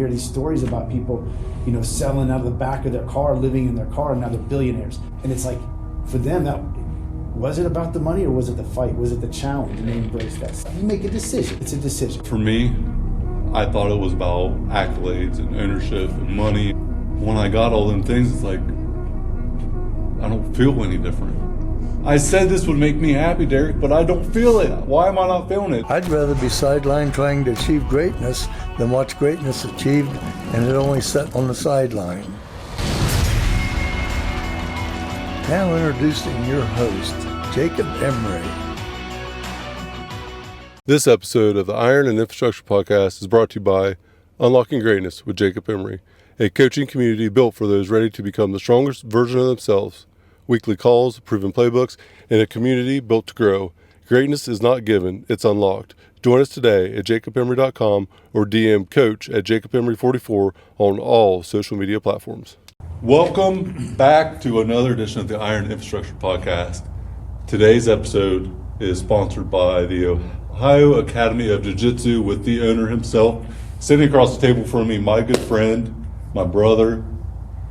Hear these stories about people, selling out of the back of their car, living in their car, and now they're billionaires. And it's like, for them, that was it about the money or was it the fight? Was it the challenge? And they embrace that stuff. You make a decision. It's a decision. For me, I thought it was about accolades and ownership and money. When I got all them things, it's like, I don't feel any different. I said this would make me happy, Derek, but I don't feel it. Why am I not feeling it? I'd rather be sidelined trying to achieve greatness than watch greatness achieved and it only set on the sideline. Now introducing your host, Jacob Emery. This episode of the Iron and Infrastructure Podcast is brought to you by Unlocking Greatness with Jacob Emery, a coaching community built for those ready to become the strongest version of themselves. Weekly calls, proven playbooks, and a community built to grow. Greatness is not given, it's unlocked. Join us today at jacobemery.com or DM coach at jacobemery44 on all social media platforms. Welcome back to another edition of the Iron Infrastructure Podcast. Today's episode is sponsored by the Ohio Academy of Jiu-Jitsu with the owner himself. Sitting across the table from me, my good friend, my brother,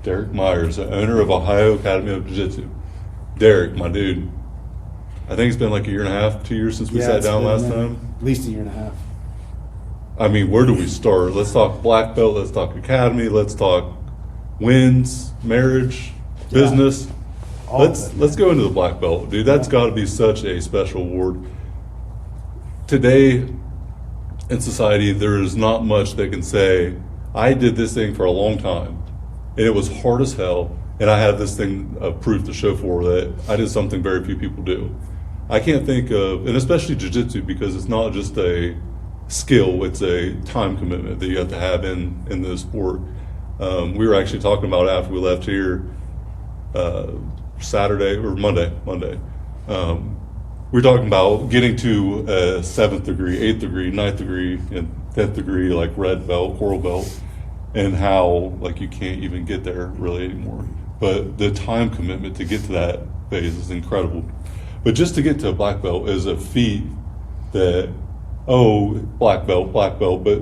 Derek Myers, the owner of Ohio Academy of Jiu-Jitsu. Derek, my dude, I think it's been like a year and a half, 2 years since we sat down last time. At least a year and a half. I mean, where do we start? Let's talk black belt, let's talk academy, let's talk wins, marriage, business. Let's go into the black belt, dude. That's got to be such a special award. Today in society, there is not much that can say, I did this thing for a long time, and it was hard as hell, and I have this thing of proof to show for that I did something very few people do. I can't think of, and especially jiu-jitsu, because it's not just a skill, it's a time commitment that you have to have in the sport. We were actually talking about after we left here Saturday or Monday. We were talking about getting to a 7th degree, 8th degree, 9th degree, and 10th degree, like red belt, coral belt, and how like you can't even get there really anymore. But the time commitment to get to that phase is incredible. But just to get to a black belt is a feat that, black belt, but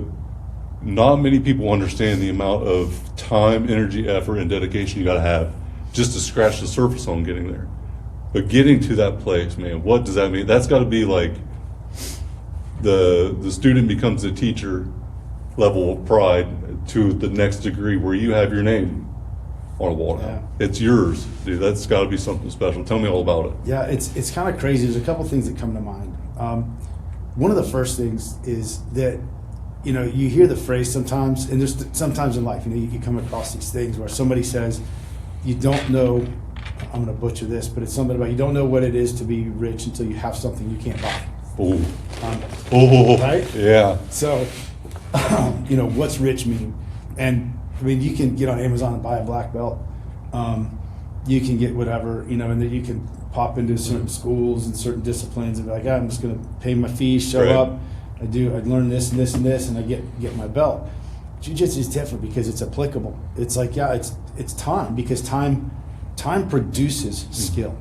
not many people understand the amount of time, energy, effort, and dedication you got to have just to scratch the surface on getting there. But getting to that place, man, what does that mean? That's got to be like the student becomes a teacher level of pride to the next degree where you have your name on a wall now. Yeah. It's yours, dude. That's got to be something special. Tell me all about it. Yeah, it's kind of crazy. There's a couple things that come to mind. One of the first things is that, you hear the phrase sometimes, and there's sometimes in life, you come across these things where somebody says, you don't know, I'm going to butcher this, but it's something about you don't know what it is to be rich until you have something you can't buy. Right? Yeah. So, what's rich mean? And I mean, you can get on Amazon and buy a black belt. You can get whatever, and then you can pop into certain schools and certain disciplines and be like, I'm just going to pay my fees, show up. I learn this and this and this, and I get my belt. Jiu-Jitsu is different because it's applicable. It's like, it's time, because time produces skill.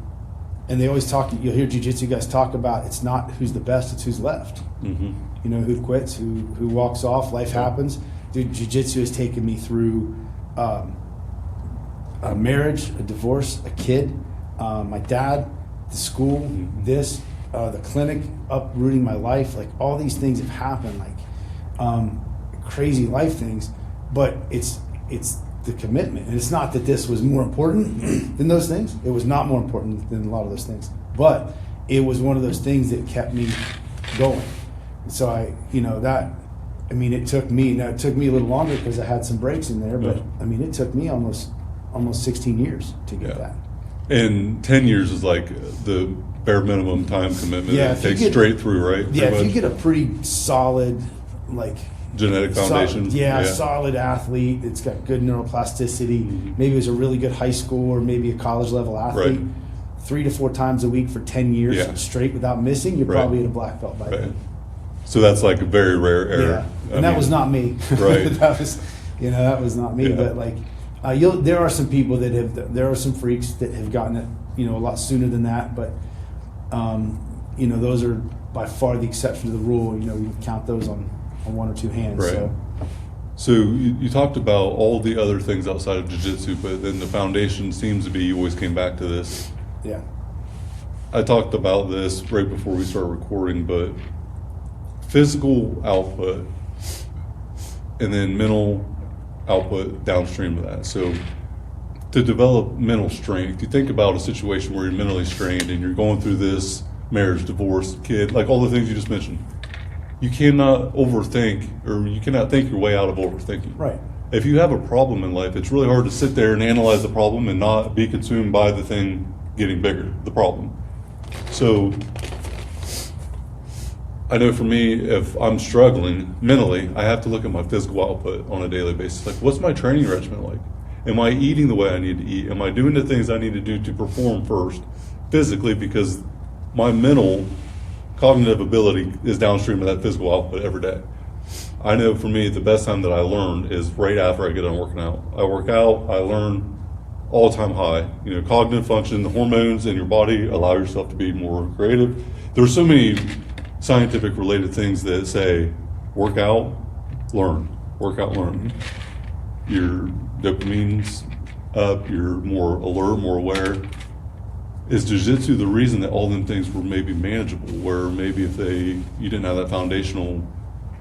And they always you'll hear Jiu-Jitsu guys talk about, it's not who's the best, it's who's left. Mm-hmm. Who quits, who walks off, life happens. Dude, Jiu-Jitsu has taken me through a marriage, a divorce, a kid, my dad, the school, the clinic, uprooting my life. Like, all these things have happened, like crazy life things, but it's the commitment. And it's not that this was more important than those things. It was not more important than a lot of those things, but it was one of those things that kept me going. And so it took me a little longer because I had some breaks in there, but it took me almost 16 years to get that. And 10 years is like the bare minimum time commitment that takes straight through, right? Yeah, if you get a pretty solid, like, genetic foundation. Solid athlete. It's got good neuroplasticity. Mm-hmm. Maybe it was a really good high school or maybe a college level athlete. Right. 3 to 4 times a week for 10 years straight without missing, you're probably at a black belt by then. So that's like a very rare error. Yeah, that was not me. Right. that was not me. Yeah. But like, there are some people there are some freaks that have gotten it, a lot sooner than that. But, those are by far the exception to the rule. You count those on one or two hands. Right. So So you talked about all the other things outside of jiu-jitsu, but then the foundation seems to be, you always came back to this. Yeah. I talked about this right before we started recording, but physical output and then mental output downstream of that. So to develop mental strength, you think about a situation where you're mentally strained and you're going through this marriage, divorce, kid, like all the things you just mentioned. You cannot overthink, or you cannot think your way out of overthinking. Right. If you have a problem in life, it's really hard to sit there and analyze the problem and not be consumed by the thing getting bigger, the problem. So I know for me, if I'm struggling mentally, I have to look at my physical output on a daily basis. Like, what's my training regimen like? Am I eating the way I need to eat? Am I doing the things I need to do to perform first physically? Because my mental cognitive ability is downstream of that physical output every day. I know for me, the best time that I learn is right after I get done working out. I work out, I learn all-time high. You know, cognitive function, the hormones in your body allow yourself to be more creative. There's so many scientific related things that say, work out, learn, work out, learn. Your dopamine's up, you're more alert, more aware. Is jiu-jitsu the reason that all them things were maybe manageable, where maybe if you didn't have that foundational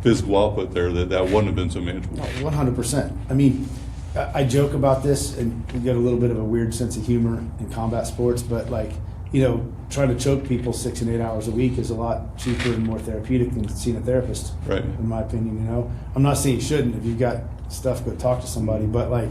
physical output there, that wouldn't have been so manageable? 100%. I mean, I joke about this, and we get a little bit of a weird sense of humor in combat sports, but like, you know, trying to choke people 6 and 8 hours a week is a lot cheaper and more therapeutic than seeing a therapist, Right. in my opinion. You know, I'm not saying you shouldn't. If you've got stuff, go talk to somebody, but like,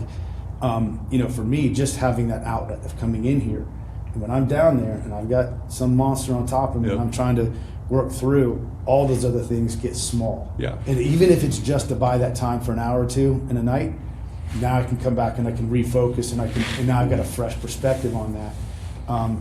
you know, for me, just having that outlet of coming in here, and when I'm down there and I've got some monster on top of me, Yep. and I'm trying to work through, all those other things get small. Yeah. And even if it's just to buy that time for an hour or two in a night, now I can come back and I can refocus, and now I've got a fresh perspective on that.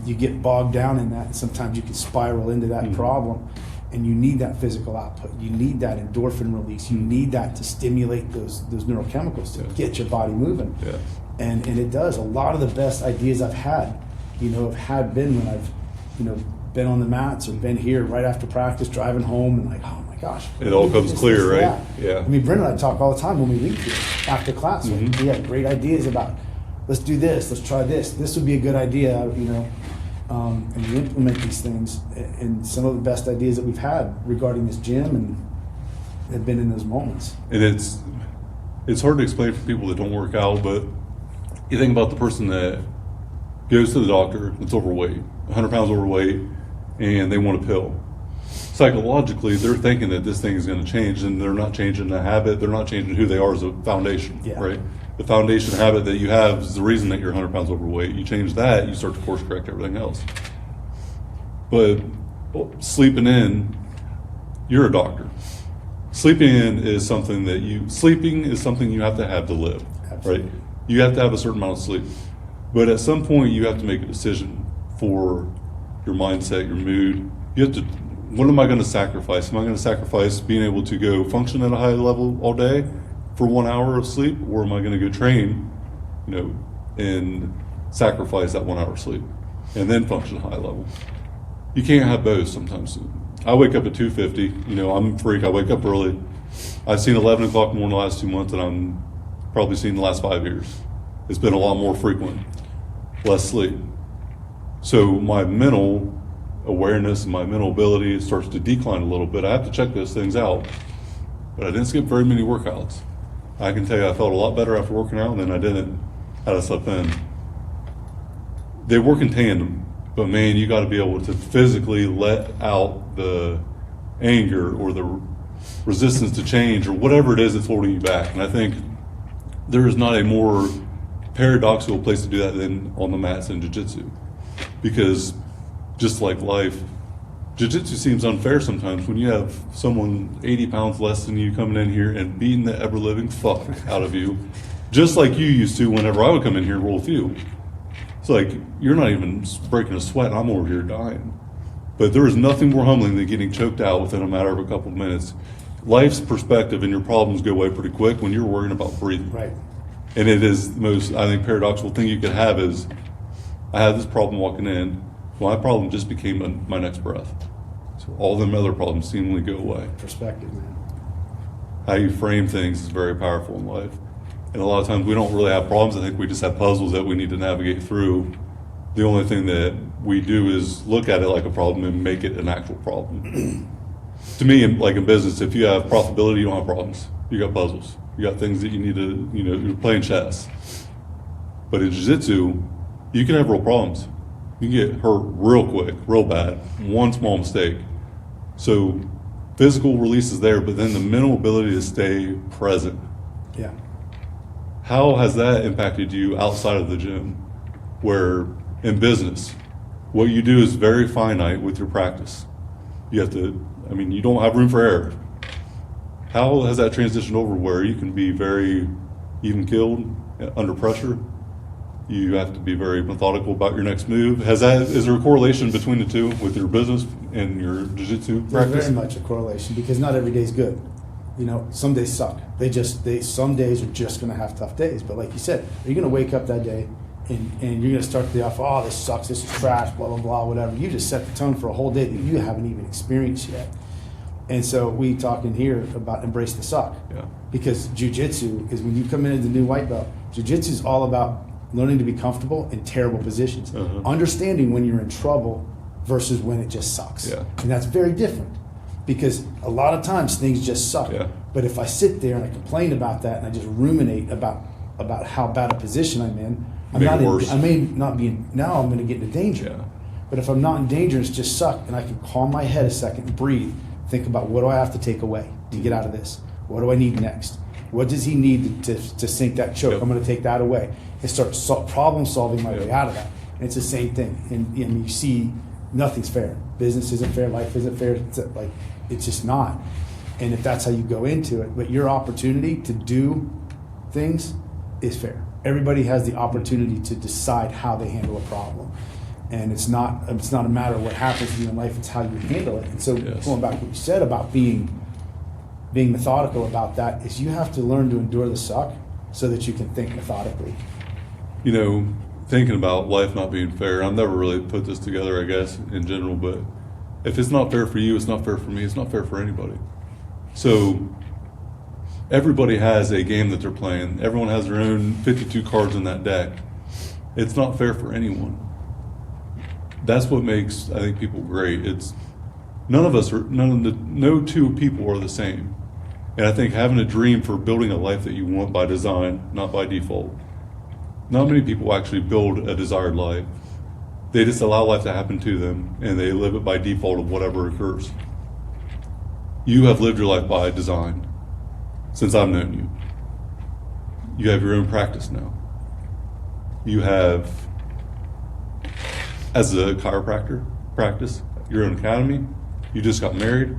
You get bogged down in that, and sometimes you can spiral into that problem, and you need that physical output. You need that endorphin release. You need that to stimulate those neurochemicals to get your body moving. Yeah. And it does. A lot of the best ideas I've had, you know, have been when I've, you know, been on the mats or been here right after practice, driving home, and like, oh my gosh. It all comes clear, right? that. Yeah. I mean, Brent and I talk all the time when we leave here after class. We have great ideas about, let's do this, let's try this. This would be a good idea, you know, and we implement these things. And some of the best ideas that we've had regarding this gym and have been in those moments. And it's hard to explain for people that don't work out, but you think about the person that goes to the doctor that's overweight, 100 pounds overweight, and they want a pill. Psychologically, they're thinking that this thing is going to change, and they're not changing the habit, they're not changing who they are as a foundation, right? The foundation habit that you have is the reason that you're 100 pounds overweight. You change that, you start to course correct everything else. But sleeping in, you're a doctor. Sleeping is something you have to live, right? You have to have a certain amount of sleep. But at some point, you have to make a decision for your mindset, your mood. You have to, what am I going to sacrifice? Am I going to sacrifice being able to go function at a high level all day for 1 hour of sleep? Or am I going to go train, you know, and sacrifice that 1 hour of sleep and then function at a high level? You can't have both sometimes. I wake up at 2:50, you know, I'm a freak, I wake up early. I've seen 11 o'clock more in the last 2 months than I'm probably seen in the last 5 years. It's been a lot more frequent, less sleep. So my mental awareness and my mental ability starts to decline a little bit. I have to check those things out. But I didn't skip very many workouts. I can tell you I felt a lot better after working out than I didn't had I slept in. They work in tandem, but man, you got to be able to physically let out the anger or the resistance to change or whatever it is that's holding you back. And I think there is not a more paradoxical place to do that than on the mats in jiu-jitsu. Because just like life, jiu-jitsu seems unfair sometimes when you have someone 80 pounds less than you coming in here and beating the ever-living fuck out of you, just like you used to whenever I would come in here and roll with you. It's like, you're not even breaking a sweat and I'm over here dying. But there is nothing more humbling than getting choked out within a matter of a couple of minutes. Life's perspective and your problems go away pretty quick when you're worrying about breathing. Right. And it is the most, I think, paradoxical thing you could have is, I had this problem walking in, my problem just became my next breath. So all them other problems seemingly go away. Perspective, man. How you frame things is very powerful in life. And a lot of times we don't really have problems. I think we just have puzzles that we need to navigate through. The only thing that we do is look at it like a problem and make it an actual problem. To me, like in business, if you have profitability, you don't have problems. You got puzzles. You got things that you need to, you're playing chess. But in jiu-jitsu, you can have real problems. You can get hurt real quick, real bad, one small mistake. So physical release is there, but then the mental ability to stay present. Yeah. How has that impacted you outside of the gym? Where in business, what you do is very finite with your practice. You have to, you don't have room for error. How has that transitioned over where you can be very even-keeled under pressure? You have to be very methodical about your next move. Is there a correlation between the two with your business and your jiu-jitsu practice? There's very much a correlation because not every day is good. Some days suck. Some days are just going to have tough days. But like you said, you're going to wake up that day and you're going to start the day off, oh, this sucks, this is trash, blah, blah, blah, whatever. You just set the tone for a whole day that you haven't even experienced yet. And so we talk in here about embrace the suck. Yeah. Because jiu-jitsu is when you come in as the new white belt, jiu-jitsu is all about learning to be comfortable in terrible positions. Understanding when you're in trouble versus when it just sucks. Yeah. And that's very different because a lot of times things just suck. Yeah. But if I sit there and I complain about that and I just ruminate about how bad a position I'm in, I may not be now I'm going to get into danger. Yeah. But if I'm not in danger, it's just suck and I can calm my head a second and breathe. Think about what do I have to take away to get out of this? What do I need next? What does he need to sink that choke? Yep. I'm going to take that away and start problem solving my way out of that. And it's the same thing. And you see, nothing's fair. Business isn't fair. Life isn't fair. It's just not. And if that's how you go into it, but your opportunity to do things is fair. Everybody has the opportunity to decide how they handle a problem. And it's not a matter of what happens to you in life, it's how you handle it. And so going back to what you said about being methodical about that is you have to learn to endure the suck so that you can think methodically. Thinking about life not being fair, I've never really put this together, I guess, in general, but if it's not fair for you, it's not fair for me, it's not fair for anybody. So everybody has a game that they're playing. Everyone has their own 52 cards in that deck. It's not fair for anyone. That's what makes, I think, people great. No two people are the same. And I think having a dream for building a life that you want by design, not by default. Not many people actually build a desired life. They just allow life to happen to them and they live it by default of whatever occurs. You have lived your life by design since I've known you. You have your own practice now. You have, as a chiropractor, practice, your own academy. You just got married.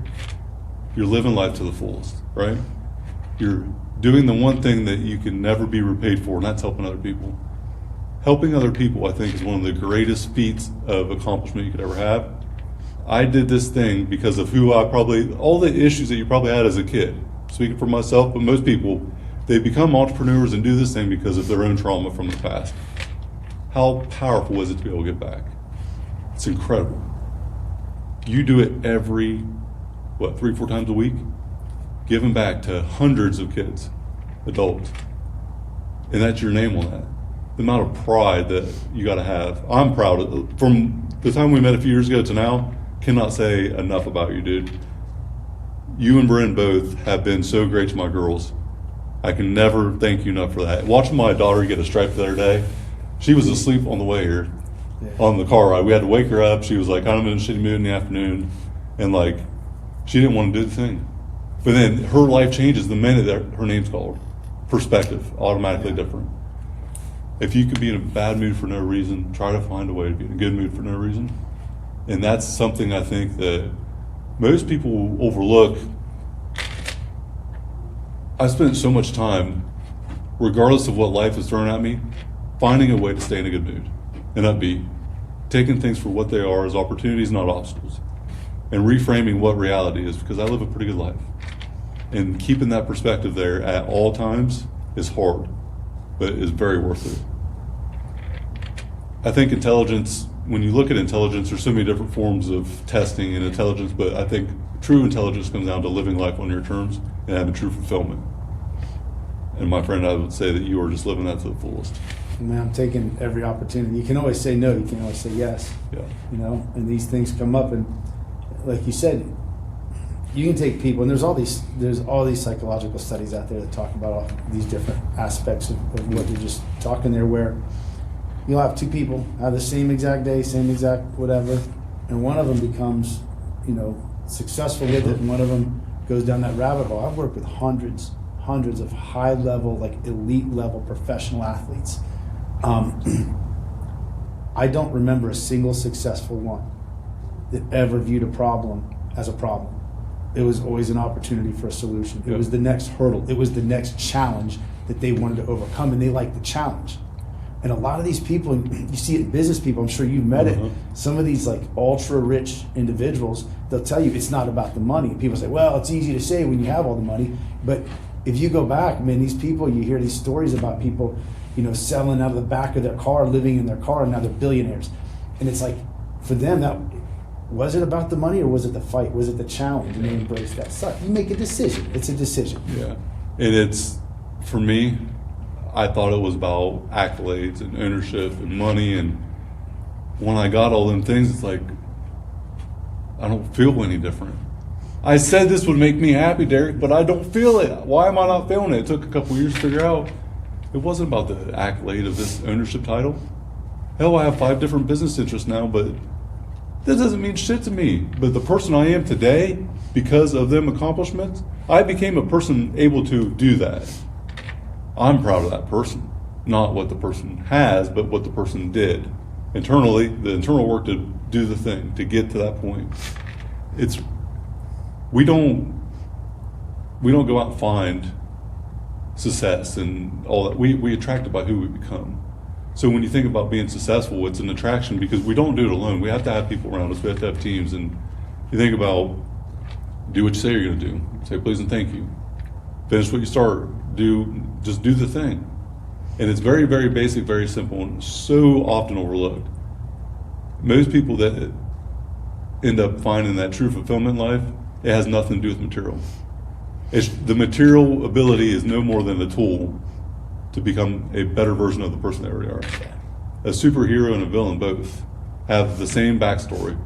You're living life to the fullest, right? You're doing the one thing that you can never be repaid for, and that's helping other people. Helping other people, I think, is one of the greatest feats of accomplishment you could ever have. I did this thing because of all the issues that you probably had as a kid. Speaking for myself, but most people, they become entrepreneurs and do this thing because of their own trauma from the past. How powerful is it to be able to get back? It's incredible. You do it every, 3-4 times a week? Giving back to hundreds of kids, adults. And that's your name on that. The amount of pride that you got to have. I'm proud of, from the time we met a few years ago to now, cannot say enough about you, dude. You and Bryn both have been so great to my girls. I can never thank you enough for that. Watching my daughter get a stripe the other day, she was asleep on the way here on the car ride. We had to wake her up. She was like, I'm in a shitty mood in the afternoon. And she didn't want to do the thing. But then her life changes the minute that her name's called. Perspective, automatically different. If you could be in a bad mood for no reason, try to find a way to be in a good mood for no reason. And that's something I think that most people overlook. I spent so much time, regardless of what life is throwing at me, finding a way to stay in a good mood and upbeat, taking things for what they are as opportunities, not obstacles, and reframing what reality is, because I live a pretty good life. And keeping that perspective there at all times is hard, but is very worth it. I think intelligence, when you look at intelligence, there's so many different forms of testing and intelligence, but I think true intelligence comes down to living life on your terms and having true fulfillment. And my friend, I would say that you are just living that to the fullest. Man, I'm taking every opportunity. You can always say no, you can always say yes. Yeah. You know, and these things come up, and like you said, you can take people, and there's all these psychological studies out there that talk about all these different aspects of what you're just talking there, where you'll have two people have the same exact day, same exact whatever, and one of them becomes, you know, successful with it, and one of them goes down that rabbit hole. I've worked with hundreds of high level, like elite level professional athletes. I don't remember a single successful one that ever viewed a problem as a problem. It was always an opportunity for a solution. It was the next hurdle. It was the next challenge that they wanted to overcome, and they liked the challenge. And a lot of these people, and you see it in business people, I'm sure you've met it, some of these like ultra rich individuals, they'll tell you it's not about the money. People say, well, it's easy to say when you have all the money, but if you go back, man, these people, you hear these stories about people, you know, selling out of the back of their car, living in their car, and now they're billionaires. And it's like, for them, that was it about the money, or was it the fight? Was it the challenge? And they embrace that stuff. You make a decision. It's a decision. Yeah. And it's, for me, I thought it was about accolades and ownership and money. And when I got all them things, it's like, I don't feel any different. I said this would make me happy, Derek, but I don't feel it. Why am I not feeling it? It took a couple years to figure out. It wasn't about the accolade of this ownership title. Hell, I have 5 different business interests now, but that doesn't mean shit to me. But the person I am today, because of them accomplishments, I became a person able to do that. I'm proud of that person. Not what the person has, but what the person did. Internally, the internal work to do the thing, to get to that point. We don't go out and find success and all that. We attract it by who we become. So when you think about being successful, it's an attraction because we don't do it alone. We have to have people around us. We have to have teams. And you think about, do what you say you're going to do. Say please and thank you. Finish what you start. Just do the thing. And it's very, very basic, very simple, and so often overlooked. Most people that end up finding that true fulfillment in life, it has nothing to do with material. The material ability is no more than a tool to become a better version of the person they already are. A superhero and a villain both have the same backstory.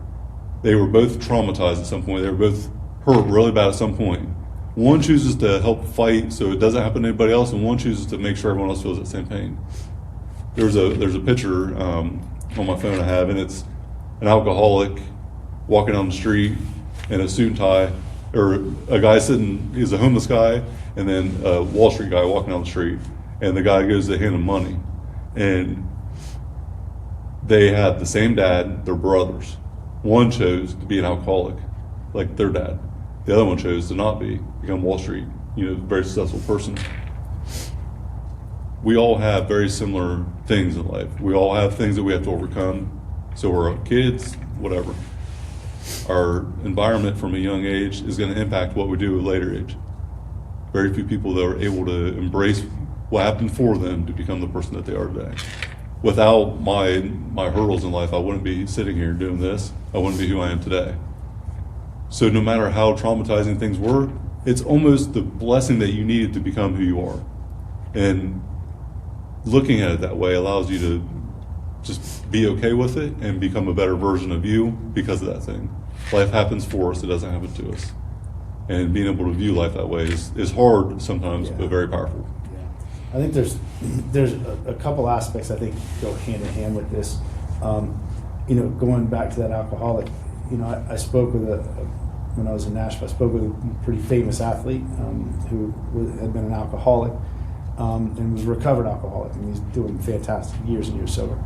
They were both traumatized at some point. They were both hurt really bad at some point. One chooses to help fight so it doesn't happen to anybody else, and one chooses to make sure everyone else feels that same pain. There's a picture on my phone I have, and it's an alcoholic walking down the street in a suit and tie, or a guy sitting, he's a homeless guy, and then a Wall Street guy walking down the street, and the guy goes to hand him money. And they had the same dad, they're brothers. One chose to be an alcoholic, like their dad. The other one chose to not become Wall Street, very successful person. We all have very similar things in life. We all have things that we have to overcome. So we're kids, whatever. Our environment from a young age is going to impact what we do at a later age. Very few people that are able to embrace what happened for them to become the person that they are today. Without my hurdles in life, I wouldn't be sitting here doing this. I wouldn't be who I am today. So no matter how traumatizing things were, it's almost the blessing that you needed to become who you are. And looking at it that way allows you to just be okay with it and become a better version of you because of that thing. Life happens for us, it doesn't happen to us. And being able to view life that way is hard sometimes, but very powerful. Yeah. I think there's a couple aspects I think go hand in hand with this. Going back to that alcoholic, I spoke with when I was in Nashville, I spoke with a pretty famous athlete who had been an alcoholic and was a recovered alcoholic, and he's doing fantastic, years and years sober,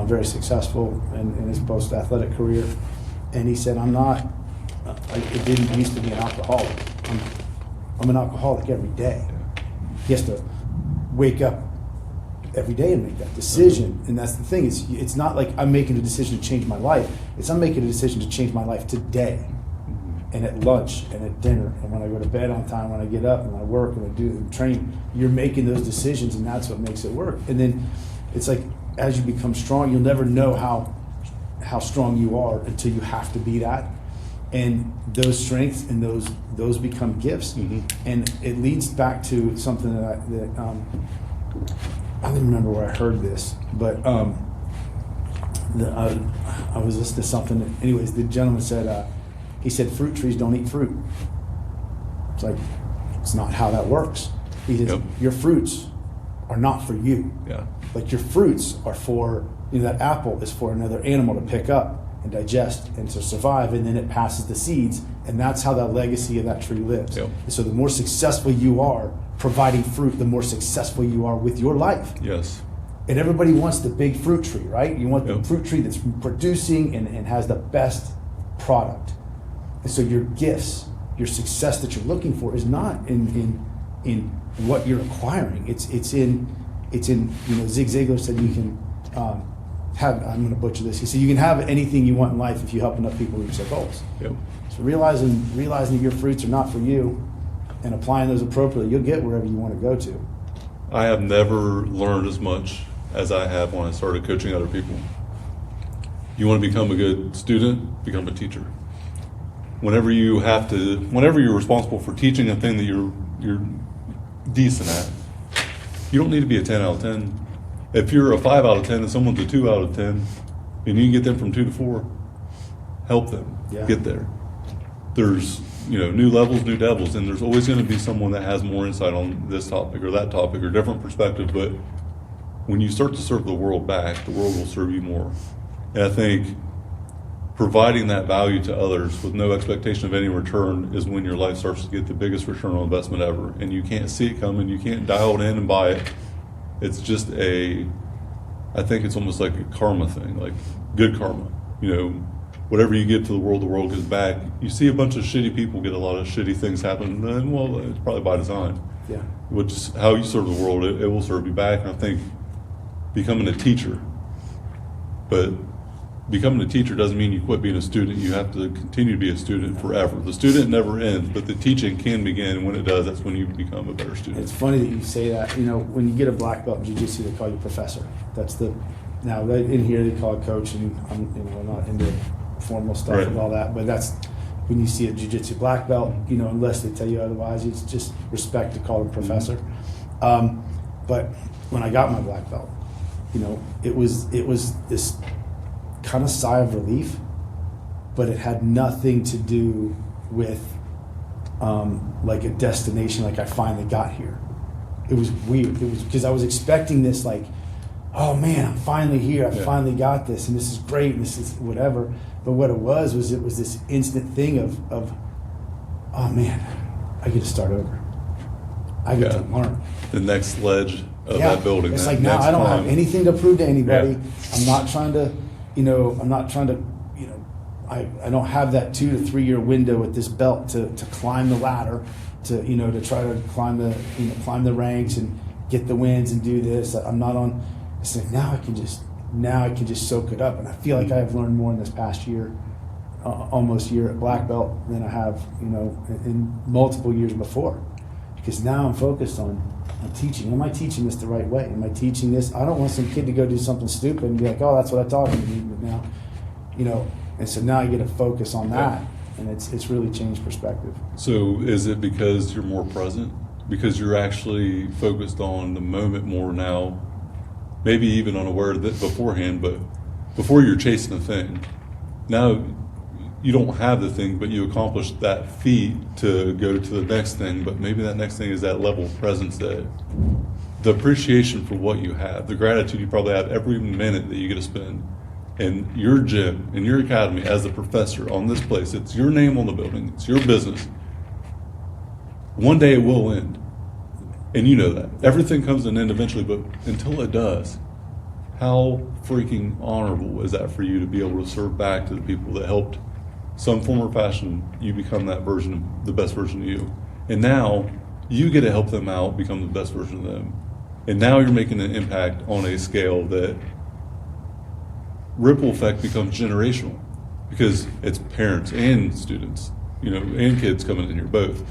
very successful in his post-athletic career. And he said, I didn't used to be an alcoholic. I'm an alcoholic every day. He has to wake up every day and make that decision. And that's the thing, it's not like I'm making a decision to change my life. I'm making a decision to change my life today. And at lunch and at dinner and when I go to bed on time, when I get up and I work and I do and train, you're making those decisions, and that's what makes it work. And then it's like, as you become strong, you'll never know how strong you are until you have to be that. And those strengths and those become gifts. And it leads back to something that I don't even remember where I heard this, but I was listening to something. Anyways, the gentleman said, he said, fruit trees don't eat fruit. It's like, it's not how that works. He says, your fruits are not for you. Yeah. Like your fruits are for, that apple is for another animal to pick up and digest and to survive, and then it passes the seeds, and that's how that legacy of that tree lives. Yep. And so the more successful you are providing fruit, the more successful you are with your life. Yes. And everybody wants the big fruit tree, right? You want the Yep. fruit tree that's producing and has the best product. And so your gifts, your success that you're looking for is not in what you're acquiring. It's in Zig Ziglar said you can have, I'm going to butcher this. He said you can have anything you want in life if you help enough people reach their goals. Yep. So realizing that your fruits are not for you and applying those appropriately, you'll get wherever you want to go to. I have never learned as much as I have when I started coaching other people. You want to become a good student, become a teacher. Whenever you're responsible for teaching a thing that you're decent at, you don't need to be a 10 out of 10. If you're a 5 out of 10 and someone's a 2 out of 10, and you can get them from 2 to 4, help them get there. There's new levels, new devils, and there's always going to be someone that has more insight on this topic or that topic or different perspective. But when you start to serve the world back, the world will serve you more. And I think providing that value to others with no expectation of any return is when your life starts to get the biggest return on investment ever. And you can't see it coming. You can't dial it in and buy it. It's just I think it's almost like a karma thing, like good karma. Whatever you give to the world gives back. You see a bunch of shitty people get a lot of shitty things happen, then, well, it's probably by design. Yeah. Which is how you serve the world, it will serve you back. And I think becoming a teacher, but becoming a teacher doesn't mean you quit being a student. You have to continue to be a student forever. The student never ends, but the teaching can begin, and when it does, that's when you become a better student. It's funny that you say that. When you get a black belt in Jiu-Jitsu, they call you professor. Now in here they call it coach, and I'm not into formal stuff Right. and all that, but that's when you see a Jiu-Jitsu black belt, unless they tell you otherwise, it's just respect to call them professor. But when I got my black belt, it was this kind of sigh of relief, but it had nothing to do with like a destination, like I finally got here. It was weird. It was because I was expecting this, like, oh man, I'm finally here. I finally got this, and this is great, and this is whatever. But what it was this instant thing of oh man, I get to start over. I get to learn. The next ledge of that building. It's that like now I don't have climb. anything to prove to anybody. Yeah. I'm not trying to, I don't have that 2 to 3 year window with this belt to climb the ladder, to try to climb the ranks and get the wins and do this. I'm not on. It's like now I can just soak it up, and I feel like I have learned more in this past year, almost year at black belt than I have, in multiple years before, because now I'm focused on teaching. Am I teaching this the right way? Am I teaching this? I don't want some kid to go do something stupid and be like, oh, that's what I taught him. But now, and so now I get to focus on that, and it's really changed perspective. So is it because you're more present? Because you're actually focused on the moment more now? Maybe even unaware of it beforehand, but before you're chasing a thing. Now you don't have the thing, but you accomplished that feat to go to the next thing, but maybe that next thing is that level of presence, that the appreciation for what you have, the gratitude you probably have every minute that you get to spend in your gym, in your academy, as a professor on this place. It's your name on the building, it's your business. One day it will end. And you know that. Everything comes to an end eventually, but until it does, how freaking honorable is that for you to be able to serve back to the people that helped some form or fashion you become that version, the best version of you. And now you get to help them out become the best version of them. And now you're making an impact on a scale that ripple effect becomes generational, because it's parents and students, and kids coming in here both,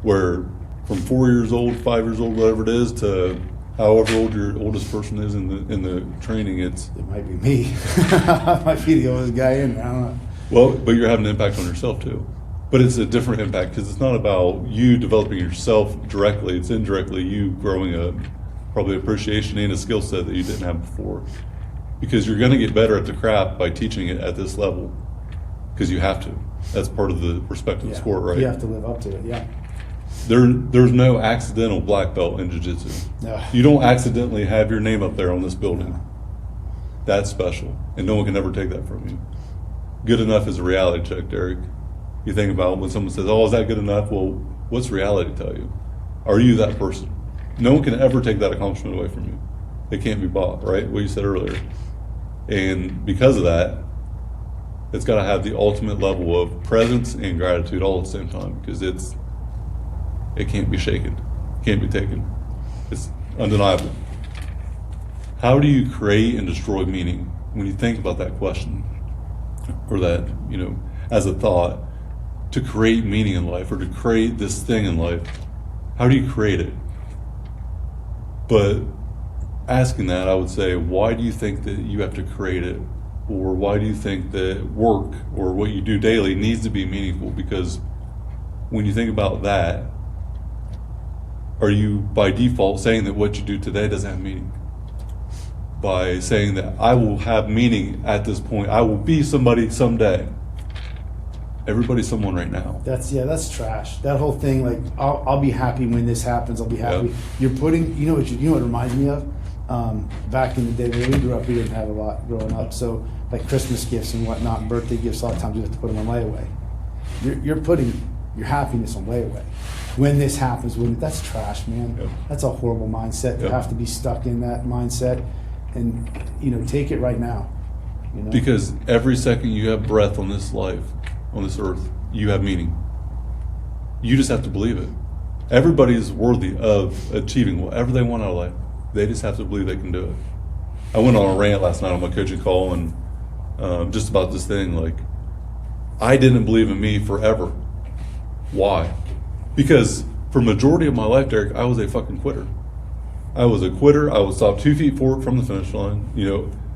where from 4 years old, 5 years old, whatever it is, to however old your oldest person is in the training, It might be me. I might be the oldest guy in there. I don't know. Well, but you're having an impact on yourself too. But it's a different impact because it's not about you developing yourself directly. It's indirectly you growing a probably appreciation and a skill set that you didn't have before. Because you're going to get better at the craft by teaching it at this level. Because you have to. That's part of the respect of the sport, right? You have to live up to it, yeah. There's no accidental black belt in jiu-jitsu. No. You don't accidentally have your name up there on this building. No. That's special, and no one can ever take that from you. Good enough is a reality check, Derek. You think about when someone says, oh, is that good enough? Well, what's reality tell you? Are you that person? No one can ever take that accomplishment away from you. It can't be bought, right? What you said earlier. And because of that, it's got to have the ultimate level of presence and gratitude all at the same time, because it can't be shaken, can't be taken. It's undeniable. How do you create and destroy meaning? When you think about that question, or that, as a thought, to create meaning in life or to create this thing in life, how do you create it? But asking that, I would say, why do you think that you have to create it? Or why do you think that work or what you do daily needs to be meaningful? Because when you think about that, are you by default saying that what you do today doesn't have meaning? By saying that I will have meaning at this point, I will be somebody someday. Everybody's someone right now. That's trash. That whole thing, like, I'll be happy when this happens. I'll be happy. Yep. You're putting, you know what it reminds me of? Back in the day when we grew up, we didn't have a lot growing up. So like Christmas gifts and whatnot, and birthday gifts, a lot of times you have to put them on layaway. You're putting your happiness on layaway. When this happens, that's trash, man. Yep. That's a horrible mindset. You Yep. have to be stuck in that mindset, and take it right now. Because every second you have breath on this life, on this earth, you have meaning. You just have to believe it. Everybody is worthy of achieving whatever they want out of life. They just have to believe they can do it. I went on a rant last night on my coaching call, and just about this thing, like, I didn't believe in me forever. Why? Because for majority of my life, Derek, I was a fucking quitter. I was a quitter. I would stop 2 feet forward from the finish line.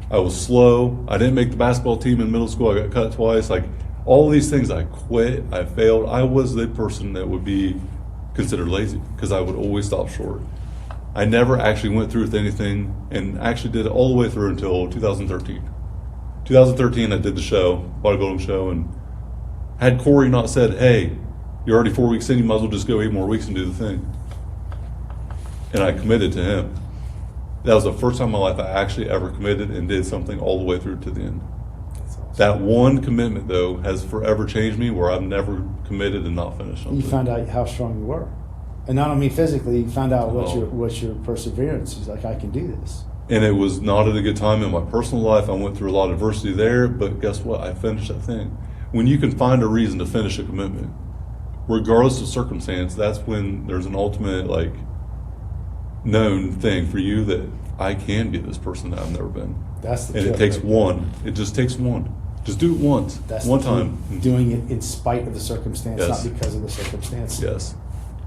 I was slow. I didn't make the basketball team in middle school. I got cut twice. Like, all these things, I quit. I failed. I was the person that would be considered lazy because I would always stop short. I never actually went through with anything, and actually did it all the way through until 2013. 2013, I did the show, bodybuilding show, and had Corey not said, hey, you're already 4 weeks in, you might as well just go 8 more weeks and do the thing. And I committed to him. That was the first time in my life I actually ever committed and did something all the way through to the end. That's awesome. That one commitment, though, has forever changed me, where I've never committed and not finished something. You found out how strong you were, and not only physically, you found out Oh. what your perseverance is. Like, I can do this. And it was not at a good time in my personal life. I went through a lot of adversity there, but guess what? I finished that thing. When you can find a reason to finish a commitment, regardless of circumstance, that's when there's an ultimate, like, known thing for you that I can be this person that I've never been. That's the And trick it takes right there. one. It just takes one. Just do it once. That's one the key. time. Doing it in spite of the circumstance, Yes. not because of the circumstance. Yes.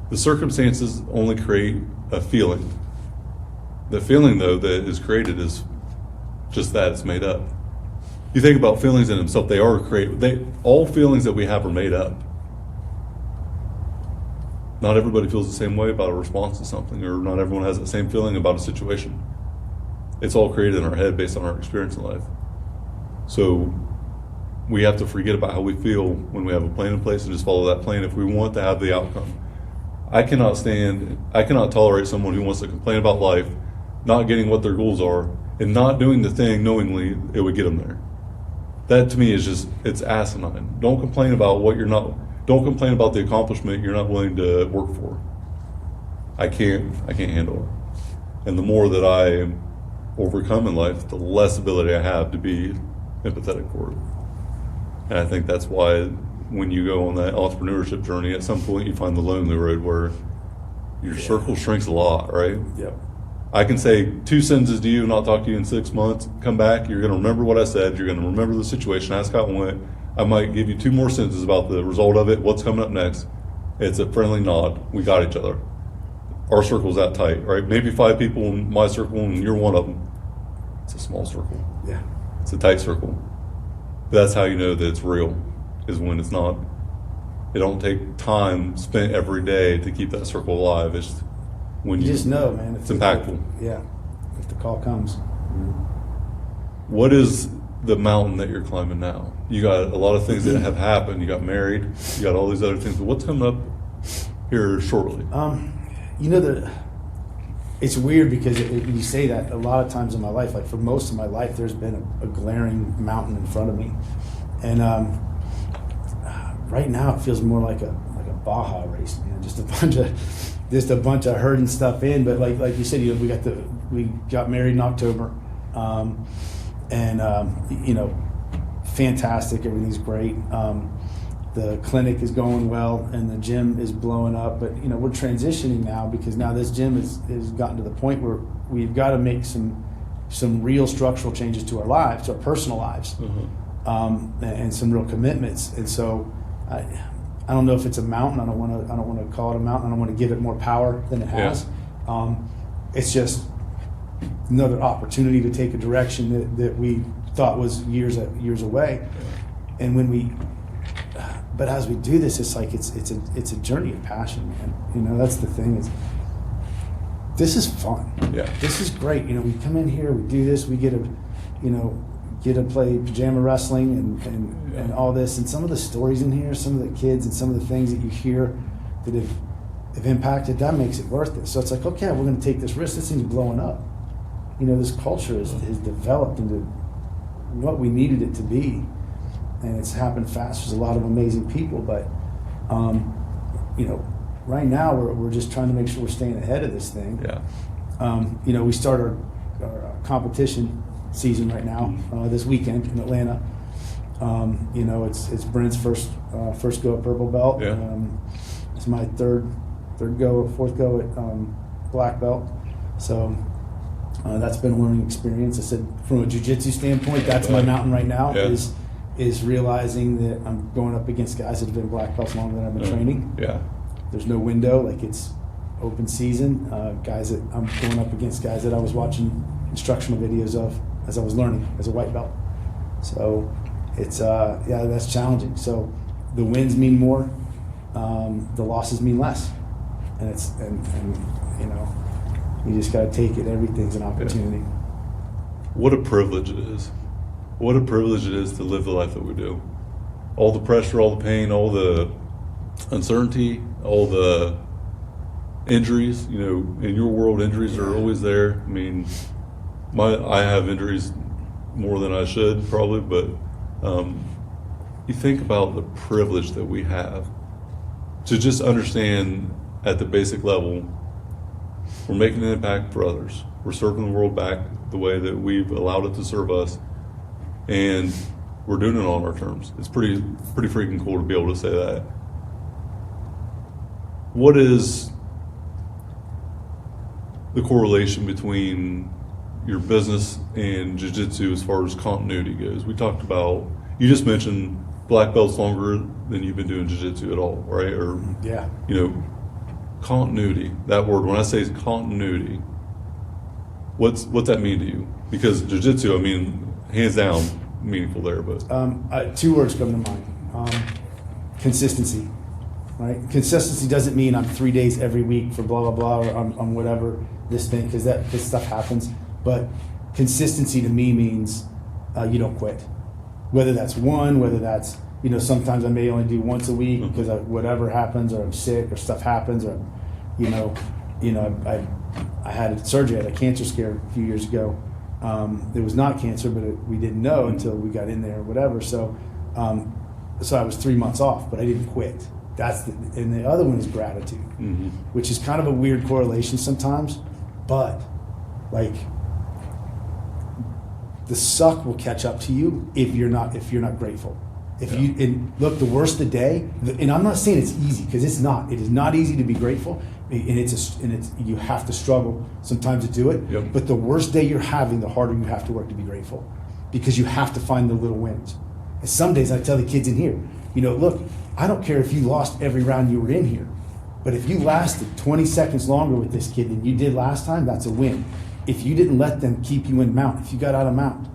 The circumstances only create a feeling. The feeling, though, that is created is just that, it's made up. You think about feelings in themselves, they are created. All feelings that we have are made up. Not everybody feels the same way about a response to something, or not everyone has the same feeling about a situation. It's all created in our head based on our experience in life. So we have to forget about how we feel when we have a plan in place and just follow that plan if we want to have the outcome. I cannot tolerate someone who wants to complain about life, not getting what their goals are, and not doing the thing knowingly it would get them there. That to me is just, it's asinine. Don't complain about don't complain about the accomplishment you're not willing to work for. I can't handle it. And the more that I overcome in life, the less ability I have to be empathetic for it. And I think that's why when you go on that entrepreneurship journey, at some point you find the lonely road where your circle shrinks a lot, right? Yep. I can say 2 sentences to you and not talk to you in 6 months, come back, you're going to remember what I said, you're going to remember the situation, ask how it went. I might give you 2 more sentences about the result of it, what's coming up next. It's a friendly nod. We got each other. Our circle's that tight, right? Maybe 5 people in my circle and you're one of them. It's a small circle. Yeah. It's a tight circle. That's how you know that it's real, is when it's not. It don't take time spent every day to keep that circle alive. It's when You you just know, man. It's impactful. Yeah, if the call comes. What is the mountain that you're climbing now? You got a lot of things that have happened. You got married. You got all these other things. But what's coming up here shortly? You know, it's weird because you say that a lot of times in my life. Like for most of my life, there's been a glaring mountain in front of me, and right now it feels more like a Baja race, man. Just a bunch of herding stuff in. But like you said, you know, we got married in October, and you know, fantastic. Everything's great. The clinic is going well, and the gym is blowing up. But you know, we're transitioning now because now this gym is gotten to the point where we've got to make some real structural changes to our lives, our personal lives, and some real commitments. And so, I don't know if it's a mountain. I don't want to call it a mountain. I don't want to give it more power than it has. Yeah. It's just another opportunity to take a direction that we thought was years away, and when we. But as we do this, it's like it's a journey of passion, man. You know, that's the thing is, this is fun. Yeah. This is great. You know, we come in here, we do this, we get to play pajama wrestling and all this, and some of the stories in here, some of the kids, and some of the things that you hear that have impacted, that makes it worth it. So it's like, okay, we're going to take this risk. This thing's blowing up. You know, this culture is developed into what we needed it to be. And it's happened fast. There's a lot of amazing people, but you know, right now we're just trying to make sure we're staying ahead of this thing. Yeah. You know, we start our competition season right now this weekend in Atlanta. You know, it's Brent's first go at purple belt. Yeah. It's my fourth go at black belt. So that's been a learning experience. I said from a jiu-jitsu standpoint, that's my mountain right now. Yeah. Is realizing that I'm going up against guys that have been black belts longer than I've been training. Yeah. There's no window, like it's open season. Guys that I'm going up against guys that I was watching instructional videos of as I was learning as a white belt. So it's that's challenging. So the wins mean more, the losses mean less, and you know, you just got to take it. Everything's an opportunity. Yeah. What a privilege it is. What a privilege it is to live the life that we do. All the pressure, all the pain, all the uncertainty, all the injuries. You know, in your world, injuries are always there. I mean, I have injuries more than I should probably, but you think about the privilege that we have to just understand at the basic level, we're making an impact for others. We're serving the world back the way that we've allowed it to serve us. And we're doing it on our terms. It's pretty freaking cool to be able to say that. What is the correlation between your business and jiu-jitsu as far as continuity goes? We talked about, you just mentioned black belts longer than you've been doing jiu-jitsu at all, right? Or Yeah. You know, continuity. That word. When I say continuity, what's that mean to you? Because jiu-jitsu, I mean, hands down, meaningful there, but 2 words come to mind. Consistency, right? Consistency doesn't mean I'm 3 days every week for blah, blah, blah, or I'm whatever this thing, because this stuff happens. But consistency to me means you don't quit. Whether that's whether that's, you know, sometimes I may only do once a week because whatever happens, or I'm sick, or stuff happens, or, you know, I had surgery, I had a cancer scare a few years ago. It was not cancer, but we didn't know until we got in there or whatever. So I was 3 months off, but I didn't quit. And the other one is gratitude, which is kind of a weird correlation sometimes, but like the suck will catch up to you if you're not grateful. Look, the worse the day, and I'm not saying it's easy, because it's not. It is not easy to be grateful, and you have to struggle sometimes to do it. Yep. But the worse day you're having, the harder you have to work to be grateful, because you have to find the little wins. And some days I tell the kids in here, you know, look, I don't care if you lost every round you were in here, but if you lasted 20 seconds longer with this kid than you did last time, that's a win. If you didn't let them keep you in mount, if you got out of mount,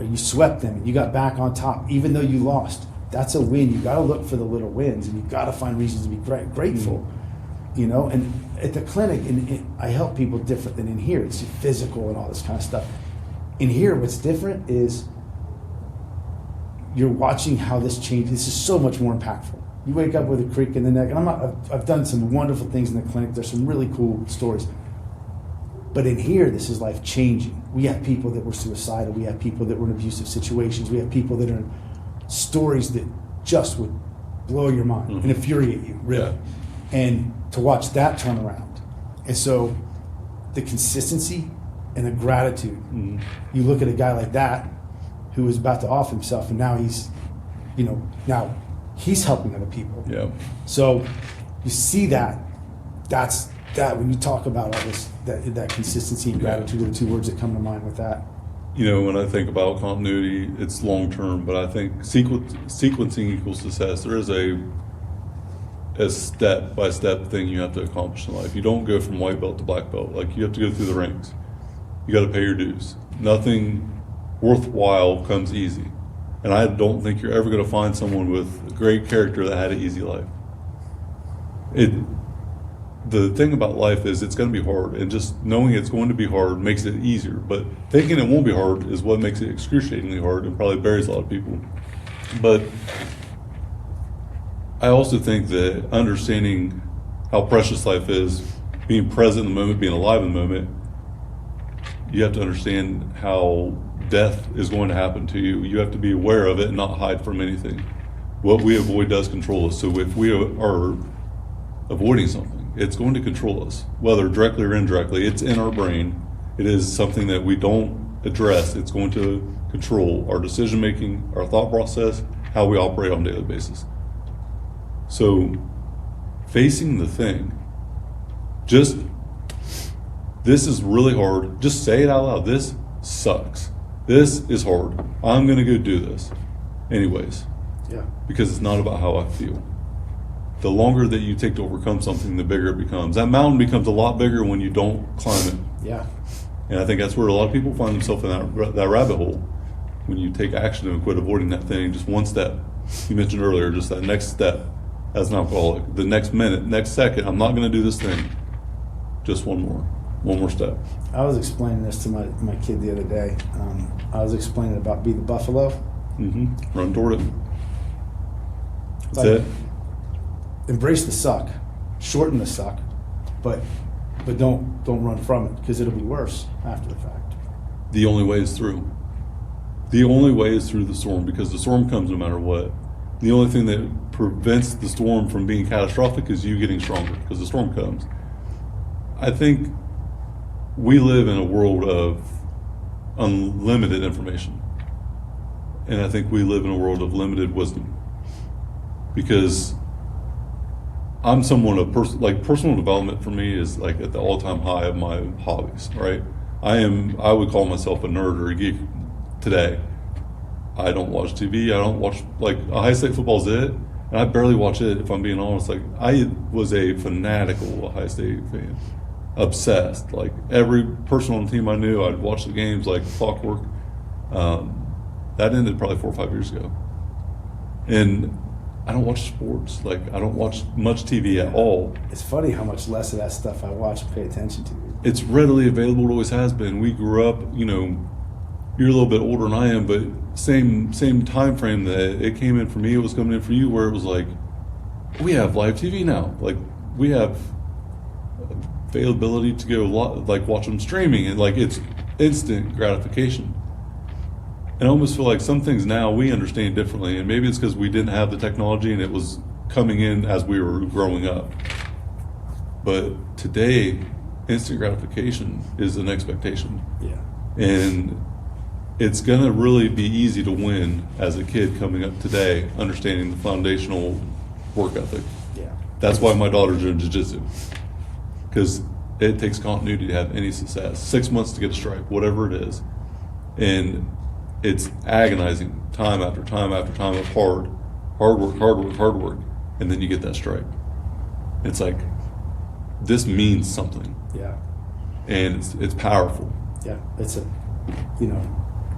or you swept them and you got back on top, even though you lost. That's a win. You got to look for the little wins, and you got to find reasons to be grateful. You know, and at the clinic, and I help people different than in here. It's physical and all this kind of stuff. In here, what's different is you're watching how this changes. This is so much more impactful. You wake up with a creak in the neck, and I've done some wonderful things in the clinic. There's some really cool stories. But in here, this is life changing. We have people that were suicidal. We have people that were in abusive situations. We have people that are in stories that just would blow your mind and infuriate you, really. Yeah. And to watch that turn around. And so the consistency and the gratitude. You look at a guy like that who was about to off himself, and now he's, now he's helping other people. Yeah. So you see that. That's that when you talk about all this, that consistency and gratitude are the two words that come to mind with that. When I think about continuity, it's long term, but I think sequencing equals success. There is a step by step thing you have to accomplish in life. You don't go from white belt to black belt. Like, you have to go through the ranks. You got to pay your dues. Nothing worthwhile comes easy. And I don't think you're ever going to find someone with great character that had an easy life. The thing about life is it's going to be hard, and just knowing it's going to be hard makes it easier. But thinking it won't be hard is what makes it excruciatingly hard and probably buries a lot of people. But I also think that understanding how precious life is, being present in the moment, being alive in the moment, you have to understand how death is going to happen to you. You have to be aware of it and not hide from anything. What we avoid does control us. So if we are avoiding something, it's going to control us, whether directly or indirectly. It's in our brain. It is something that we don't address. It's going to control our decision making, our thought process, how we operate on a daily basis. So facing the thing, this is really hard. Just say it out loud. This sucks. This is hard. I'm going to go do this anyways. Yeah. Because it's not about how I feel. The longer that you take to overcome something, the bigger it becomes. That mountain becomes a lot bigger when you don't climb it. Yeah. And I think that's where a lot of people find themselves in that rabbit hole. When you take action and quit avoiding that thing, just one step. You mentioned earlier, just that next step as an alcoholic. The next minute, next second, I'm not going to do this thing. Just one more step. I was explaining this to my kid the other day. I was explaining about be the buffalo. Run toward it. That's Like, it. Embrace the suck, shorten the suck, but don't run from it, because it'll be worse after the fact. The only way is through. The only way is through the storm, because the storm comes no matter what. The only thing that prevents the storm from being catastrophic is you getting stronger, because the storm comes. I think we live in a world of unlimited information. And I think we live in a world of limited wisdom. Because I'm someone of personal development for me is like at the all-time high of my hobbies, right? I would call myself a nerd or a geek today. I don't watch TV. I don't watch, Ohio State football's it, and I barely watch it, if I'm being honest. Like, I was a fanatical Ohio State fan, obsessed. Like, every person on the team I knew, I'd watch the games like clockwork. That ended probably 4 or 5 years ago. And I don't watch sports. I don't watch much TV at all. It's funny how much less of that stuff I watch and pay attention to. It's readily available. It always has been. We grew up, you're a little bit older than I am, but same time frame that it came in for me, it was coming in for you, where it was like, we have live TV now. Like, we have availability to go watch them streaming, and it's instant gratification. And I almost feel like some things now we understand differently, and maybe it's because we didn't have the technology and it was coming in as we were growing up. But today, instant gratification is an expectation. Yeah. And it's going to really be easy to win as a kid coming up today, understanding the foundational work ethic. Yeah. That's why my daughter's doing Jiu-Jitsu. Because it takes continuity to have any success. 6 months to get a stripe, whatever it is. And it's agonizing time after time after time of hard work, and then you get that stripe. It's like, this means something. Yeah. And it's powerful. Yeah. It's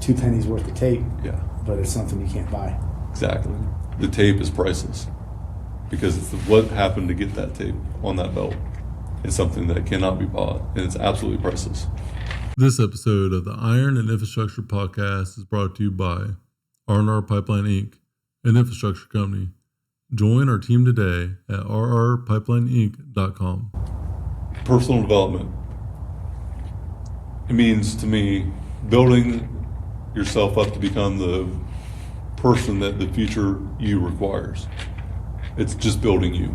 2 pennies worth of tape, Yeah, but it's something you can't buy. exactly. The tape is priceless because it's what happened to get that tape on that belt. It's something that cannot be bought, and it's absolutely priceless. This episode of the Iron and Infrastructure Podcast is brought to you by R&R Pipeline Inc., an infrastructure company. Join our team today at rrpipelineinc.com. Personal development. It means to me building yourself up to become the person that the future you requires. It's just building you.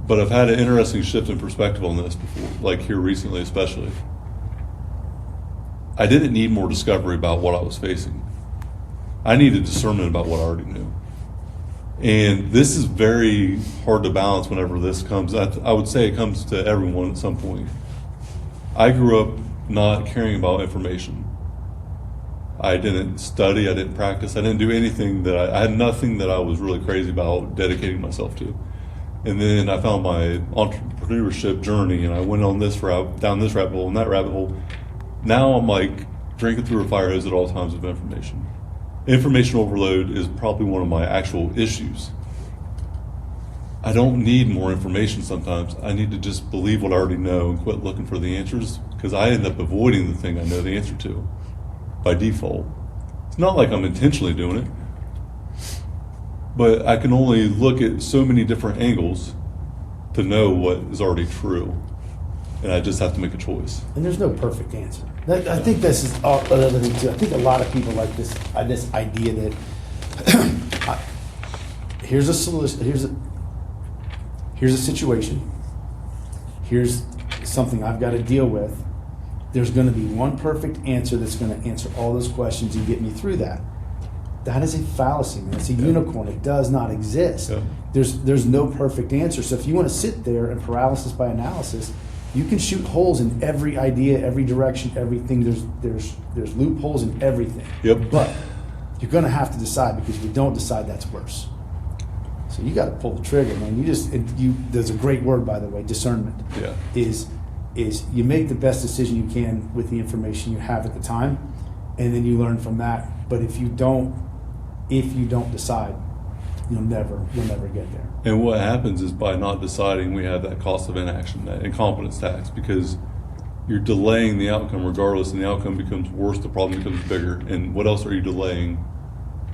But I've had an interesting shift in perspective on this before, like here recently especially. I didn't need more discovery about what I was facing. I needed discernment about what I already knew. And this is very hard to balance whenever this comes. I would say it comes to everyone at some point. I grew up not caring about information. I didn't study, I didn't practice, I didn't do anything that I had nothing that I was really crazy about dedicating myself to. And then I found my entrepreneurship journey and I went on this route, down this rabbit hole and that rabbit hole. Now I'm like drinking through a fire hose at all times of information. Information overload is probably one of my actual issues. I don't need more information sometimes. I need to just believe what I already know and quit looking for the answers because I end up avoiding the thing I know the answer to by default. It's not like I'm intentionally doing it, but I can only look at so many different angles to know what is already true. And I just have to make a choice. And there's no perfect answer. I think this is another thing too. I think a lot of people like this idea that here's a solution, here's a situation, here's something I've got to deal with. There's going to be one perfect answer that's going to answer all those questions and get me through that. That is a fallacy, man. It's a unicorn. It does not exist. Yeah. There's no perfect answer. So if you want to sit there and paralysis by analysis, you can shoot holes in every idea, every direction, everything. There's loopholes in everything. Yep. But you're going to have to decide because if you don't decide, that's worse. So you got to pull the trigger, man. There's a great word, by the way, discernment. Yeah. Is you make the best decision you can with the information you have at the time, and then you learn from that. But if you don't decide, you'll never get there. And what happens is by not deciding, we have that cost of inaction, that incompetence tax, because you're delaying the outcome regardless, and the outcome becomes worse, the problem becomes bigger. And what else are you delaying?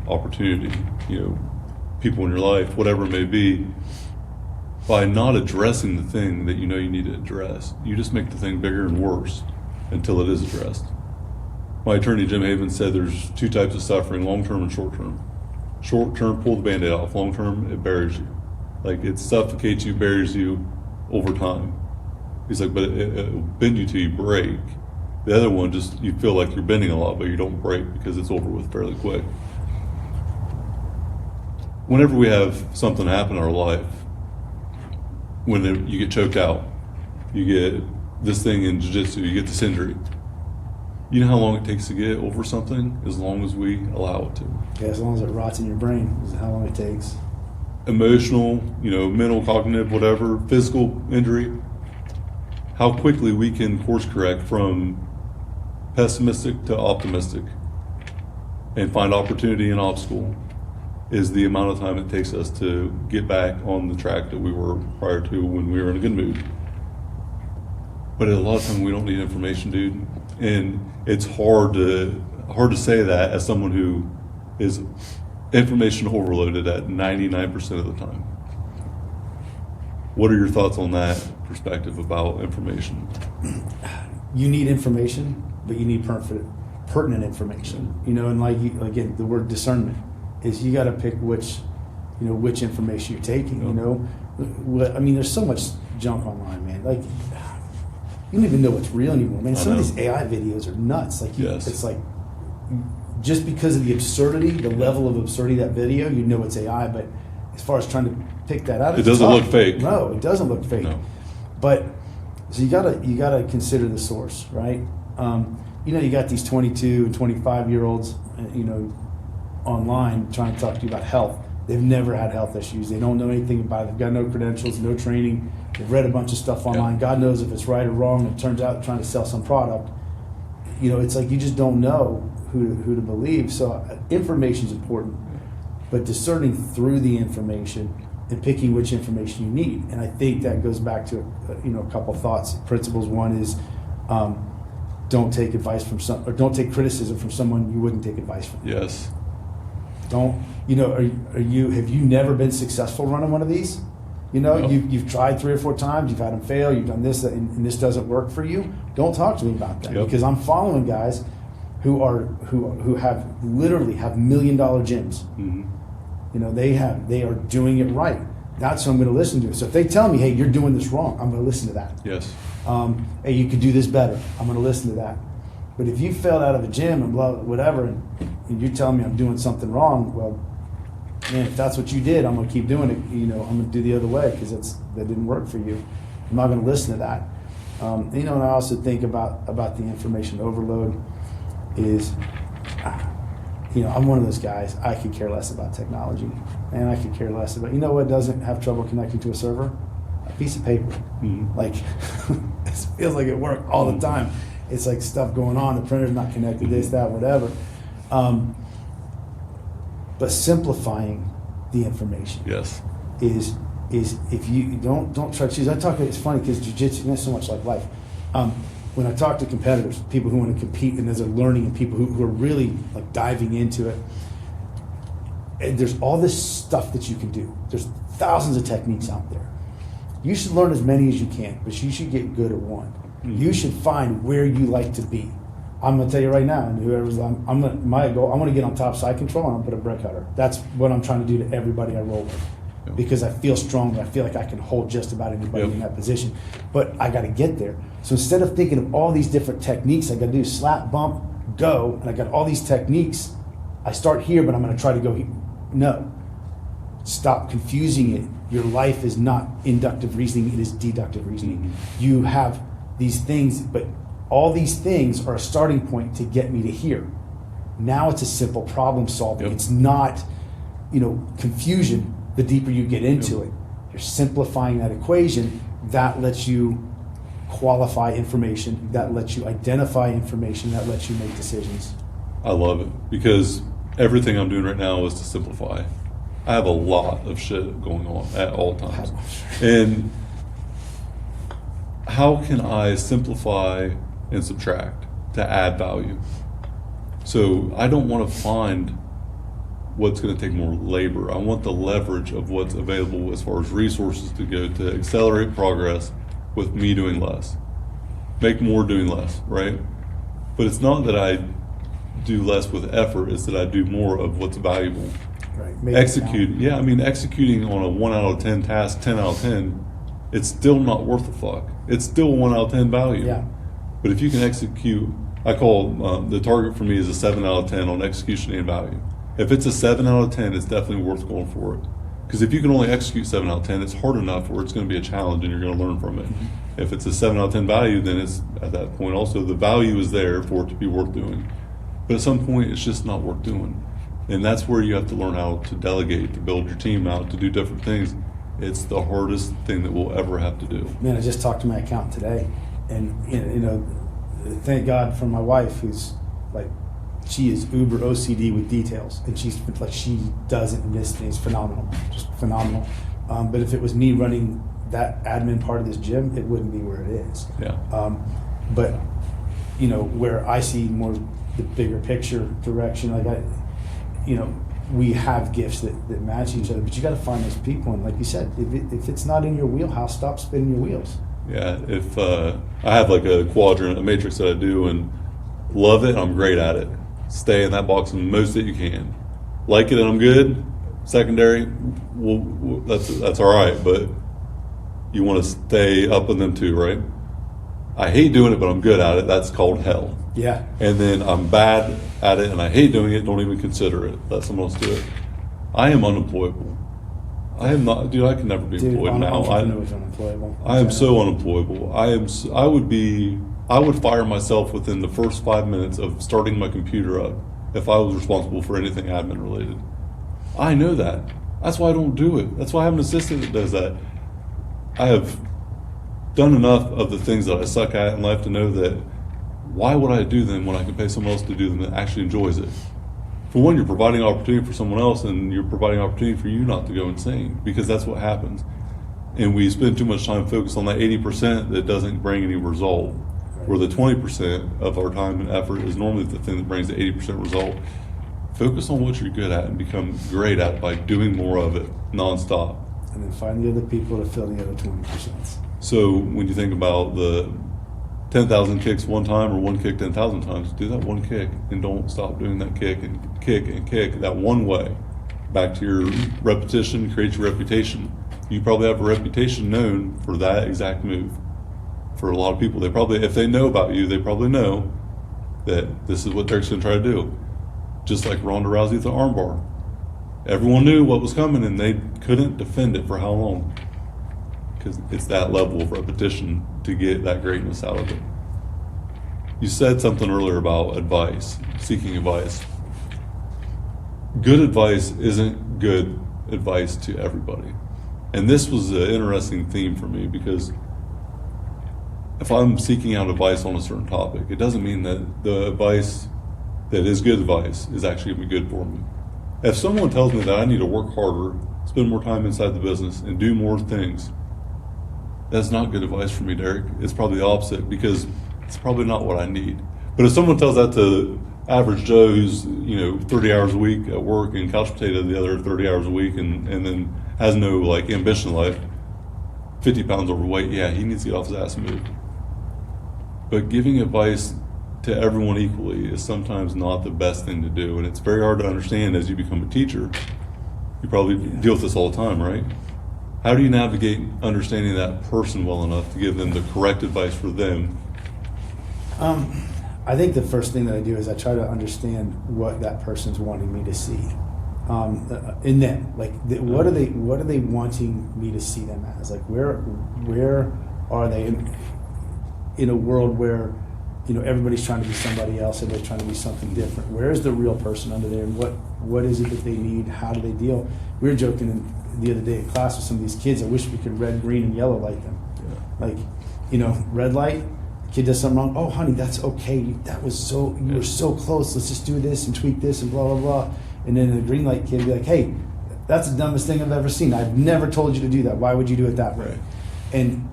Opportunity, people in your life, whatever it may be. By not addressing the thing that you know you need to address, you just make the thing bigger and worse until it is addressed. My attorney, Jim Haven, said there's 2 types of suffering, long-term and short-term. Short-term, pull the Band-Aid off. Long-term, it buries you. Like, it suffocates you, buries you over time. He's like, but it'll bend you till you break. The other one, just you feel like you're bending a lot, but you don't break because it's over with fairly quick. Whenever we have something happen in our life, when you get choked out, you get this thing in Jiu-Jitsu, you get this injury. You know how long it takes to get over something? As long as we allow it to. Yeah, as long as it rots in your brain is how long it takes. Emotional, mental, cognitive, whatever, physical injury, how quickly we can course correct from pessimistic to optimistic and find opportunity in obstacle is the amount of time it takes us to get back on the track that we were prior to when we were in a good mood. But a lot of time we don't need information, dude. And it's hard to say that as someone who is information overloaded at 99% of the time. What are your thoughts on that perspective about information? You need information, but you need pertinent information. And again, the word discernment is you got to pick which information you're taking. There's so much junk online, man. Like, you don't even know what's real anymore, man. Some of these AI videos are nuts. It's like just because of the absurdity, the level of absurdity of that video, you know it's AI. But as far as trying to pick that out, it doesn't look fake. No, it doesn't look fake. No. But so you gotta consider the source, right? You got these 22 and 25-year-olds, online trying to talk to you about health. They've never had health issues. They don't know anything about it. They've got no credentials, no training. They've read a bunch of stuff online. God knows if it's right or wrong. It turns out they're trying to sell some product. it's like you just don't know who to believe. So information is important, but discerning through the information and picking which information you need. And I think that goes back to a couple thoughts, principles. One is don't take advice from don't take criticism from someone you wouldn't take advice from. Yes. Don't have you never been successful running one of these? No. You've tried 3 or 4 times, you've had them fail, you've done this, and this doesn't work for you. Don't talk to me about that. Yep. Because I'm following guys who have literally have $1 million gyms. Mm-hmm. They are doing it right. That's who I'm going to listen to. So if they tell me, hey, you're doing this wrong, I'm going to listen to that. Yes. Hey, you could do this better, I'm going to listen to that. But if you failed out of a gym and blah, whatever, and you're telling me I'm doing something wrong, well, man, if that's what you did, I'm going to keep doing it. I'm going to do the other way because that didn't work for you. I'm not going to listen to that. And I also think about the information overload is, I'm one of those guys, I could care less about technology. And I could care less about, what doesn't have trouble connecting to a server? A piece of paper. Mm-hmm. Like, it feels like it works all the time. It's like stuff going on, the printer's not connected, this, that, whatever. But simplifying the information Yes. is if you don't try to choose. It's funny because jiu-jitsu is so much like life. When I talk to competitors, people who want to compete and as they're learning, and people who are really like diving into it, and there's all this stuff that you can do. There's thousands of techniques out there. You should learn as many as you can, but you should get good at one. Mm-hmm. You should find where you like to be. I'm going to tell you right now, and my goal, I want to get on top side control and I'm going to put a brick cutter. That's what I'm trying to do to everybody I roll with. Yep. Because I feel strong and I feel like I can hold just about anybody Yep. in that position. But I got to get there. So instead of thinking of all these different techniques, I got to do slap, bump, go, and I got all these techniques. I start here, but I'm going to try to go here. No. Stop confusing it. Your life is not inductive reasoning, it is deductive reasoning. Mm-hmm. You have these things, but all these things are a starting point to get me to here. Now it's a simple problem solving. Yep. It's not, confusion the deeper you get into it. You're simplifying that equation. That lets you qualify information. That lets you identify information. That lets you make decisions. I love it because everything I'm doing right now is to simplify. I have a lot of shit going on at all times. And how can I simplify and subtract to add value? So I don't want to find what's going to take more labor. I want the leverage of what's available as far as resources to go to accelerate progress with me doing less. Make more doing less, right? But it's not that I do less with effort, it's that I do more of what's valuable. Right. Executing on a 1 out of 10 task, 10 out of 10, it's still not worth a fuck. It's still 1 out of 10 value. Yeah. But if you can execute, I call the target for me is a 7 out of 10 on execution and value. If it's a 7 out of 10, it's definitely worth going for it. Because if you can only execute 7 out of 10, it's hard enough where it's going to be a challenge and you're going to learn from it. Mm-hmm. If it's a 7 out of 10 value, then it's at that point also the value is there for it to be worth doing. But at some point, it's just not worth doing. And that's where you have to learn how to delegate, to build your team out, to do different things. It's the hardest thing that we'll ever have to do. Man, I just talked to my accountant today, and thank God for my wife, who's like, she is uber OCD with details, and she doesn't miss things. Phenomenal, just phenomenal. But if it was me running that admin part of this gym, it wouldn't be where it is. Yeah. But where I see more the bigger picture direction, we have gifts that match each other, but you got to find those people. And like you said, if it's not in your wheelhouse, stop spinning your wheels. Yeah, if I have like a quadrant, a matrix that I do, and love it, I'm great at it. Stay in that box the most that you can. Like it and I'm good. Secondary, that's all right, but you want to stay up in them too, right? I hate doing it, but I'm good at it. That's called hell. Yeah. And then I'm bad at it and I hate doing it, don't even consider it. Let someone else do it. I am unemployable. I am not, dude, I can never be employed now. Unemployable. I am so unemployable. I would fire myself within the first 5 minutes of starting my computer up if I was responsible for anything admin related. I know that. That's why I don't do it. That's why I have an assistant that does that. I have done enough of the things that I suck at in life to know that why would I do them when I can pay someone else to do them that actually enjoys it? For one, you're providing opportunity for someone else, and you're providing opportunity for you not to go insane, because that's what happens. And we spend too much time focused on that 80% that doesn't bring any result, where the 20% of our time and effort is normally the thing that brings the 80% result. Focus on what you're good at and become great at by doing more of it nonstop. And then find the other people to fill the other 20%. So when you think about the 10,000 kicks one time or one kick 10,000 times, do that one kick and don't stop doing that kick and kick that one way. Back to your repetition, create your reputation. You probably have a reputation known for that exact move. For a lot of people, they probably, if they know about you, they probably know that this is what Derek's going to try to do. Just like Ronda Rousey with the armbar. Everyone knew what was coming and they couldn't defend it for how long? Because it's that level of repetition to get that greatness out of it. You said something earlier about advice, seeking advice. Good advice isn't good advice to everybody. And this was an interesting theme for me, because if I'm seeking out advice on a certain topic, it doesn't mean that the advice that is good advice is actually going to be good for me. If someone tells me that I need to work harder, spend more time inside the business, and do more things, that's not good advice for me, Derek. It's probably the opposite, because it's probably not what I need. But if someone tells that to average Joe who's 30 hours a week at work and couch potato the other 30 hours a week and then has no like ambition in life, 50 pounds overweight, yeah, he needs to get off his ass and move. But giving advice to everyone equally is sometimes not the best thing to do, and it's very hard to understand as you become a teacher. You probably deal with this all the time, right? How do you navigate understanding that person well enough to give them the correct advice for them? I think the first thing that I do is I try to understand what that person's wanting me to see in them. Like, what are they wanting me to see them as? Like, where are they in a world where everybody's trying to be somebody else, everybody's trying to be something different? Where is the real person under there? And what is it that they need? How do they deal? We were joking the other day in class with some of these kids. I wish we could red, green, and yellow light them. Yeah. Like, red light, kid does something wrong. Oh, honey, that's okay. You were so close. Let's just do this and tweak this and blah, blah, blah. And then the green light kid be like, hey, that's the dumbest thing I've ever seen. I've never told you to do that. Why would you do it that way? Right. And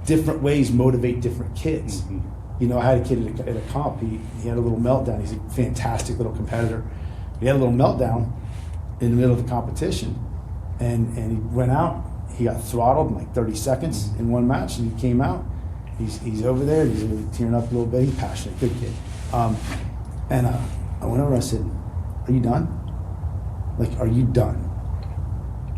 different ways motivate different kids. Mm-hmm. I had a kid at a comp. He had a little meltdown. He's a fantastic little competitor. He had a little meltdown in the middle of the competition. And he went out. He got throttled in like 30 seconds in one match, and he came out. He's over there. He's really tearing up a little bit. He's passionate, good kid. And I went over. I said, "Are you done? Like, are you done?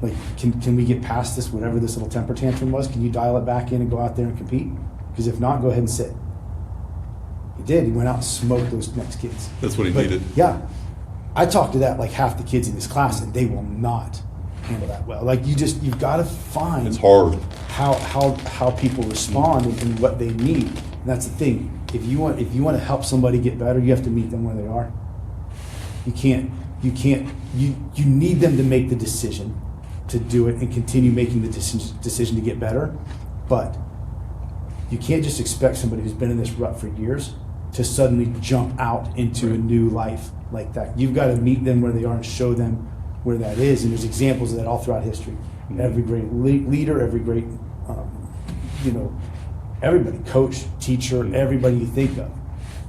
Like, can we get past this? Whatever this little temper tantrum was, can you dial it back in and go out there and compete? Because if not, go ahead and sit." He did. He went out and smoked those next kids. That's what he needed. Yeah, I talked to that like half the kids in this class, and they will not handle that well. Like, you've got to find it's hard how people respond and what they need. And that's the thing. If you want to help somebody get better, you have to meet them where they are. You need them to make the decision to do it and continue making the decision to get better. But you can't just expect somebody who's been in this rut for years to suddenly jump out into a new life like that. You've got to meet them where they are and show them where that is. And there's examples of that all throughout history. Mm-hmm. Every great leader, every great, everybody, coach, teacher, everybody you think of,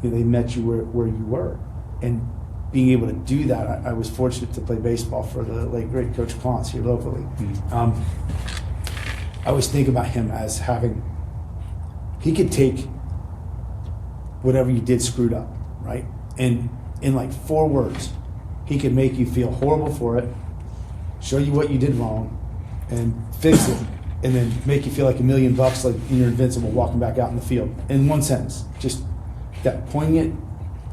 they met you where you were. And being able to do that, I was fortunate to play baseball for the late great Coach Klontz here locally. Mm-hmm. I always think about him as he could take whatever you did screwed up, right? And in like 4 words, he could make you feel horrible for it, show you what you did wrong, and fix it, and then make you feel like $1 million, like you're invincible walking back out in the field. In one sentence, just that poignant,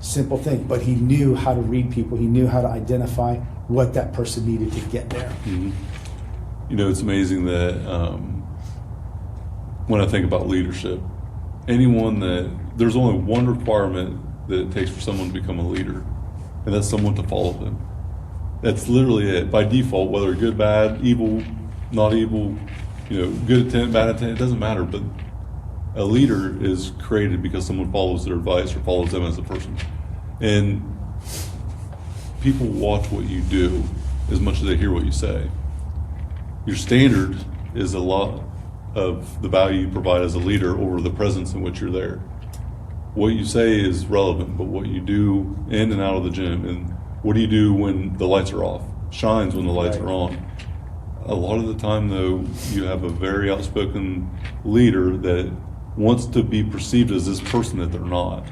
simple thing. But he knew how to read people. He knew how to identify what that person needed to get there. Mm-hmm. It's amazing that when I think about leadership, there's only one requirement that it takes for someone to become a leader, and that's someone to follow them. That's literally it. By default, whether good, bad, evil, not evil, good intent, bad intent, it doesn't matter. But A leader is created because someone follows their advice or follows them as a person. And people watch what you do as much as they hear what you say. Your standard is a lot of the value you provide as a leader over the presence in which you're there. What you say is relevant, but what you do in and out of the gym, and what do you do when the lights are off, shines when the lights are on. A lot of the time, though, you have a very outspoken leader that wants to be perceived as this person that they're not.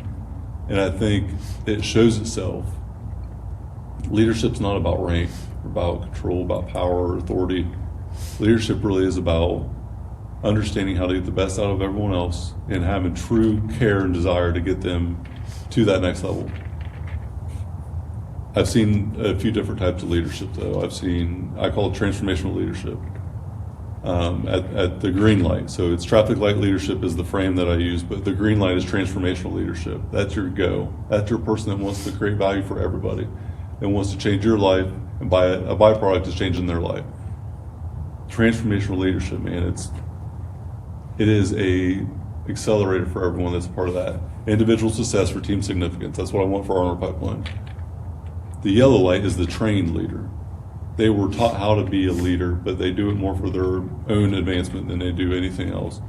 And I think it shows itself. Leadership's not about rank, about control, about power or authority. Leadership really is about understanding how to get the best out of everyone else and having true care and desire to get them to that next level. I've seen a few different types of leadership, though. I call it transformational leadership at the green light. So it's traffic light leadership is the frame that I use, but the green light is transformational leadership. That's your go. That's your person that wants to create value for everybody and wants to change your life, and by a byproduct is changing their life. Transformational leadership, man, it is a accelerator for everyone that's a part of that. Individual success for team significance. That's what I want for our pipeline. The yellow light is the trained leader. They were taught how to be a leader, but they do it more for their own advancement than they do anything else.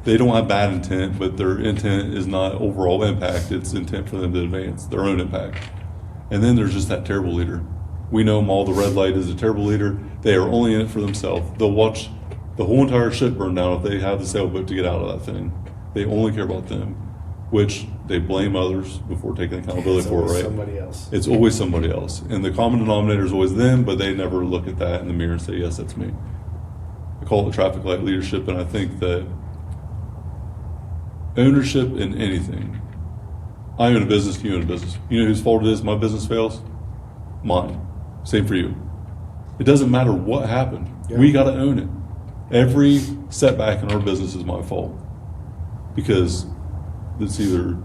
They don't have bad intent, but their intent is not overall impact. It's intent for them to advance their own impact. And then there's just that terrible leader. We know them all. The red light is a terrible leader. They are only in it for themselves. They'll watch the whole entire ship burn down if they have the sailboat to get out of that thing. They only care about them, which they blame others before taking accountability for it, right? Somebody else. It's always somebody else. And the common denominator is always them, but they never look at that in the mirror and say, yes, that's me. I call it traffic light leadership, and I think that ownership in anything. I own a business, you own a business. You know whose fault it is my business fails? Mine. Same for you. It doesn't matter what happened. Yeah. We got to own it. Every setback in our business is my fault because it's either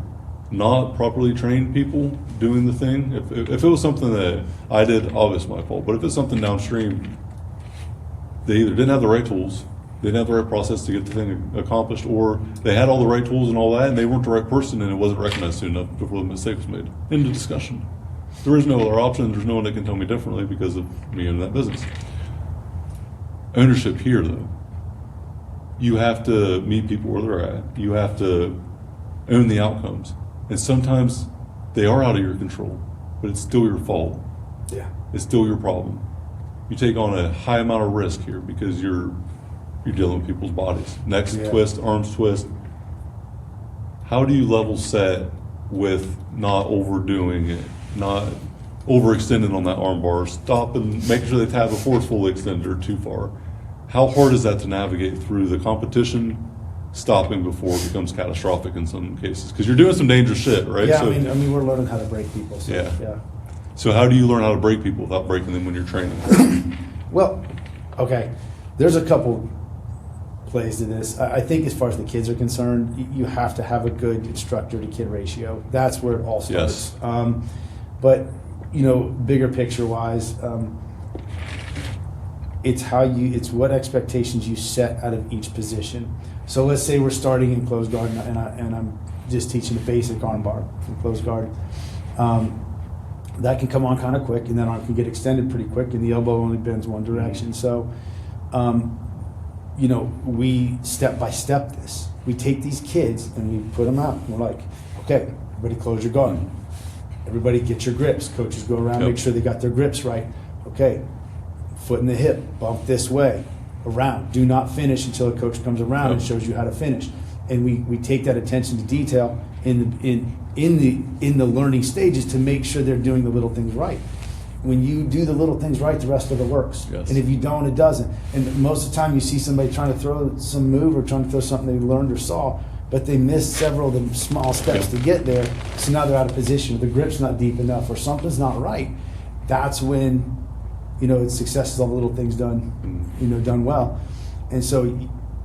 not properly trained people doing the thing. If it was something that I did, obviously my fault. But if it's something downstream, they either didn't have the right tools, they didn't have the right process to get the thing accomplished, or they had all the right tools and all that, and they weren't the right person, and it wasn't recognized soon enough before the mistake was made. End of discussion. There is no other option. There's no one that can tell me differently because of me in that business. Ownership here, though. You have to meet people where they're at. You have to own the outcomes. And sometimes they are out of your control, but it's still your fault. Yeah. It's still your problem. You take on a high amount of risk here because you're dealing with people's bodies. Necks twist, arms twist. How do you level set with not overdoing it, not overextending on that arm bar, stopping, making sure they have a forceful extender too far? How hard is that to navigate through the competition, stopping before it becomes catastrophic in some cases? Because you're doing some dangerous shit, right? Yeah, So, I mean, we're learning how to break people. So, Yeah. So how do you learn how to break people without breaking them when you're training? Well, okay, there's a couple plays to this. I think as far as the kids are concerned, you have to have a good instructor to kid ratio. That's where it all starts. Yes. But, you know, bigger picture wise, it's what expectations you set out of each position. So let's say we're starting in closed guard and I'm just teaching the basic arm bar from closed guard. That can come on kind of quick, and then arm can get extended pretty quick, and the elbow only bends one direction. So, you know, we step by step this. We take these kids and we put them out. And we're like, okay, everybody close your guard. Everybody get your grips. Coaches go around, make sure they got their grips right. Okay, foot in the hip, bump this way, around. Do not finish until a coach comes around and shows you how to finish. And we take that attention to detail in the learning stages to make sure they're doing the little things right. When you do the little things right, the rest of it works. Yes. And if you don't, it doesn't. And most of the time you see somebody trying to throw some move or trying to throw something they learned or saw, but they missed several of the small steps to get there. So now they're out of position, the grip's not deep enough, or something's not right. That's when, you know, it's success is all the little things done, you know, done well. And so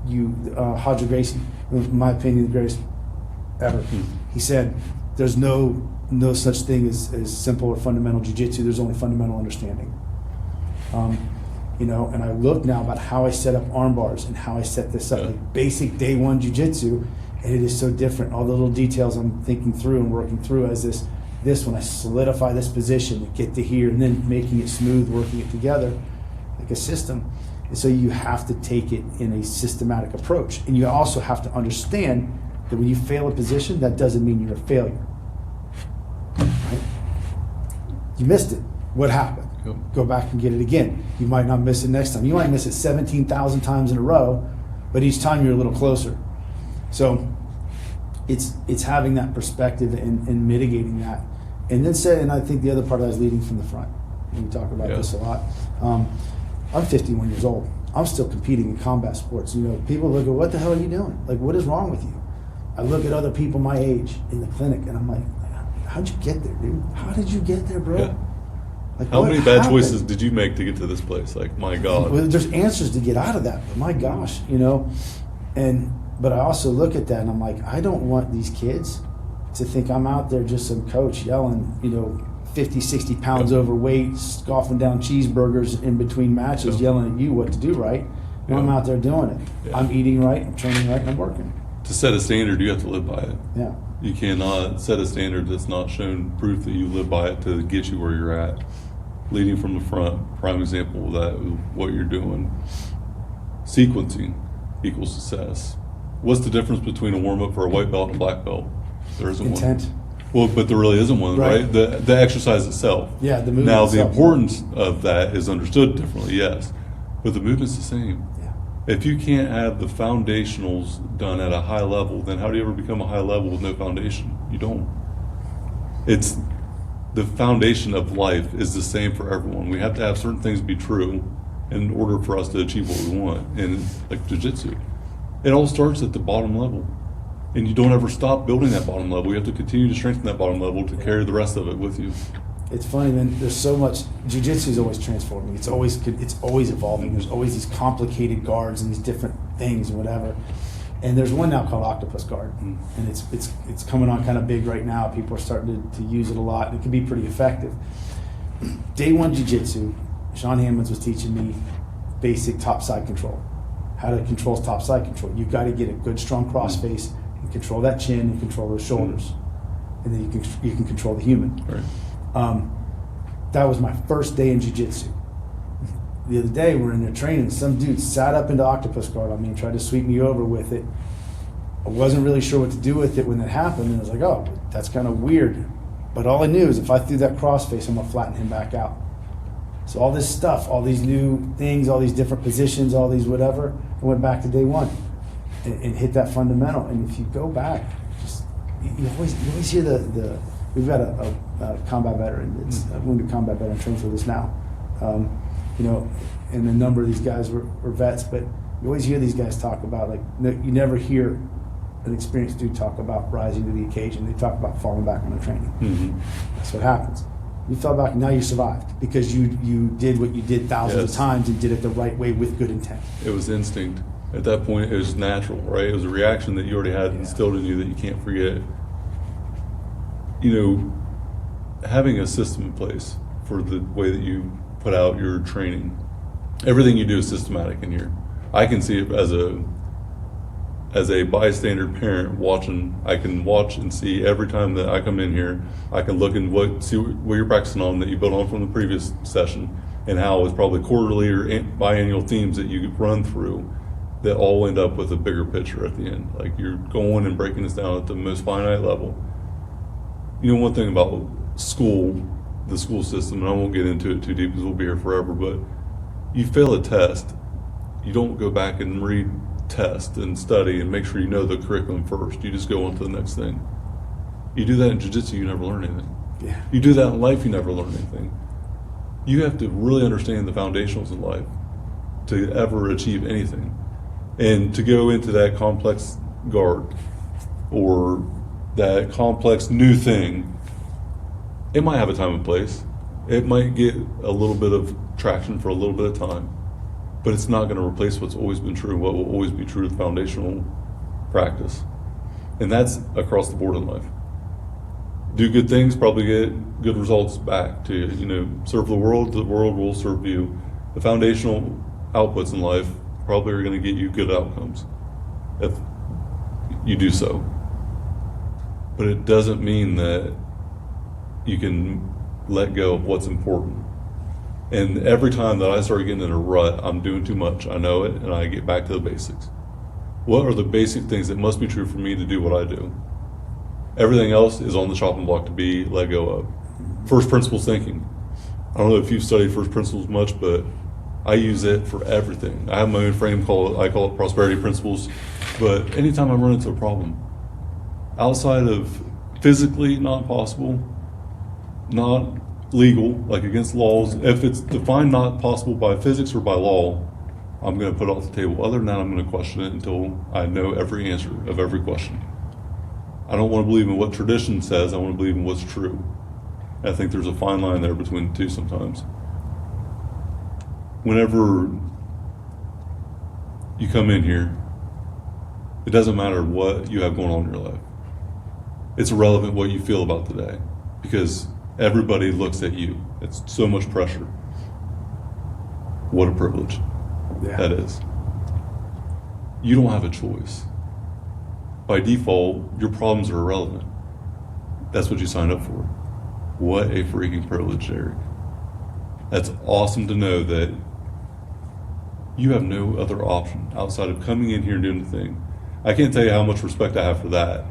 Hodger Gracie, in my opinion, the greatest ever. He said, there's no such thing as simple or fundamental jiu-jitsu. There's only fundamental understanding. You know, and I look now about how I set up arm bars and how I set this up. Like basic day one jiu-jitsu And it is so different. All the little details I'm thinking through and working through as this when I solidify this position, get to here, and then making it smooth, working it together like a system. And so you have to take it in a systematic approach. And you also have to understand that when you fail a position, that doesn't mean you're a failure. Right? You missed it. What happened? Yep. Go back and get it again. You might not miss it next time. You might miss it 17,000 times in a row, but each time you're a little closer. So it's having that perspective and mitigating that. And then and I think the other part of that is leading from the front. And we talk about this a lot. I'm 51 years old. I'm still competing in combat sports. You know, people look at, what the hell are you doing? Like, what is wrong with you? I look at other people my age in the clinic and I'm like, how'd you get there, dude? How did you get there, bro? Yeah. Like, How what many bad happened? choices did you make to get to this place? Like, my God. Well, there's answers to get out of that, but my gosh, you know. But I also look at that and I'm like, I don't want these kids to think I'm out there just some coach yelling, you know, 50, 60 pounds overweight, scoffing down cheeseburgers in between matches, yelling at you what to do right. No, I'm out there doing it. Yeah. I'm eating right, I'm training right, and I'm working. To set a standard, you have to live by it. Yeah. You cannot set a standard that's not shown proof that you live by it to get you where you're at. Leading from the front, prime example of that, what you're doing. Sequencing equals success. What's the difference between a warm-up for a white belt and a black belt? There isn't Intent. one. Well, but there really isn't one, right? The exercise itself. Yeah, the movement Now, itself. the importance of that is understood differently, yes. But the movement's the same. Yeah. If you can't have the foundationals done at a high level, then how do you ever become a high level with no foundation? You don't. It's the foundation of life is the same for everyone. We have to have certain things be true in order for us to achieve what we want. And like Jiu-Jitsu, it all starts at the bottom level. And you don't ever stop building that bottom level. You have to continue to strengthen that bottom level to carry the rest of it with you. It's funny, man. There's so much. Jiu-Jitsu is always transforming. It's always evolving. There's always these complicated guards and these different things and whatever. And there's one now called octopus guard, and it's coming on kind of big right now. People are starting to use it a lot, and it can be pretty effective. Day one Jiu-Jitsu, Sean Hammonds was teaching me basic top side control, how to control top side control. You've got to get a good strong cross face and control that chin and control those shoulders, and then you can control the human. Right. That was my first day in Jiu-Jitsu. The other day we're in there training, some dude sat up into octopus guard on me and tried to sweep me over with it. I wasn't really sure what to do with it when that happened, and I was like, oh, that's kind of weird. But all I knew is if I threw that cross face, I'm gonna flatten him back out. So all this stuff, all these new things, all these different positions, all these whatever, I went back to day one and hit that fundamental. And if you go back, just you always hear the we've got a combat veteran, it's a wounded combat veteran trained for this now. You know, and a number of these guys were vets, but you always hear these guys talk about, like, you never hear an experienced dude talk about rising to the occasion. They talk about falling back on the training. Mm-hmm. That's what happens. You fell back, now you survived because you did what you did thousands of times and did it the right way with good intent. It was instinct. At that point, it was natural, right? It was a reaction that you already had instilled in you that you can't forget. You know, having a system in place for the way that you put out your training, everything you do is systematic in here. I can see it as a bystander parent watching. I can watch and see every time that I come in here. I can look and see what you're practicing on that you built on from the previous session, and how it's probably quarterly or biannual themes that you run through that all end up with a bigger picture at the end. Like, you're going and breaking this down at the most finite level. You know, one thing about the school system, and I won't get into it too deep because we'll be here forever, but you fail a test, you don't go back and retest and study and make sure you know the curriculum first. You just go on to the next thing. You do that in Jiu-Jitsu, you never learn anything. Yeah. You do that in life, you never learn anything. You have to really understand the foundationals in life to ever achieve anything. And to go into that complex guard or that complex new thing, it might have a time and place. It might get a little bit of traction for a little bit of time, but it's not going to replace what's always been true, what will always be true to the foundational practice. And that's across the board in life. Do good things, probably get good results back to you. You know, serve the world will serve you. The foundational outputs in life probably are going to get you good outcomes. If you do so. But it doesn't mean that you can let go of what's important. And every time that I start getting in a rut, I'm doing too much. I know it, and I get back to the basics. What are the basic things that must be true for me to do what I do? Everything else is on the chopping block to be let go of. First principles thinking. I don't know if you've studied first principles much, but I use it for everything. I have my own frame, I call it prosperity principles. But anytime I run into a problem, outside of physically not possible, not legal, like against laws, if it's defined not possible by physics or by law, I'm going to put it off the table. Other than that, I'm going to question it until I know every answer of every question. I don't want to believe in what tradition says. I want to believe in what's true. I think there's a fine line there between the two sometimes. Whenever you come in here, it doesn't matter what you have going on in your life. It's irrelevant what you feel about today, because everybody looks at you. It's so much pressure. What a privilege that is. You don't have a choice. By default, your problems are irrelevant. That's what you signed up for. What a freaking privilege, Derek. That's awesome to know that you have no other option outside of coming in here and doing the thing. I can't tell you how much respect I have for that.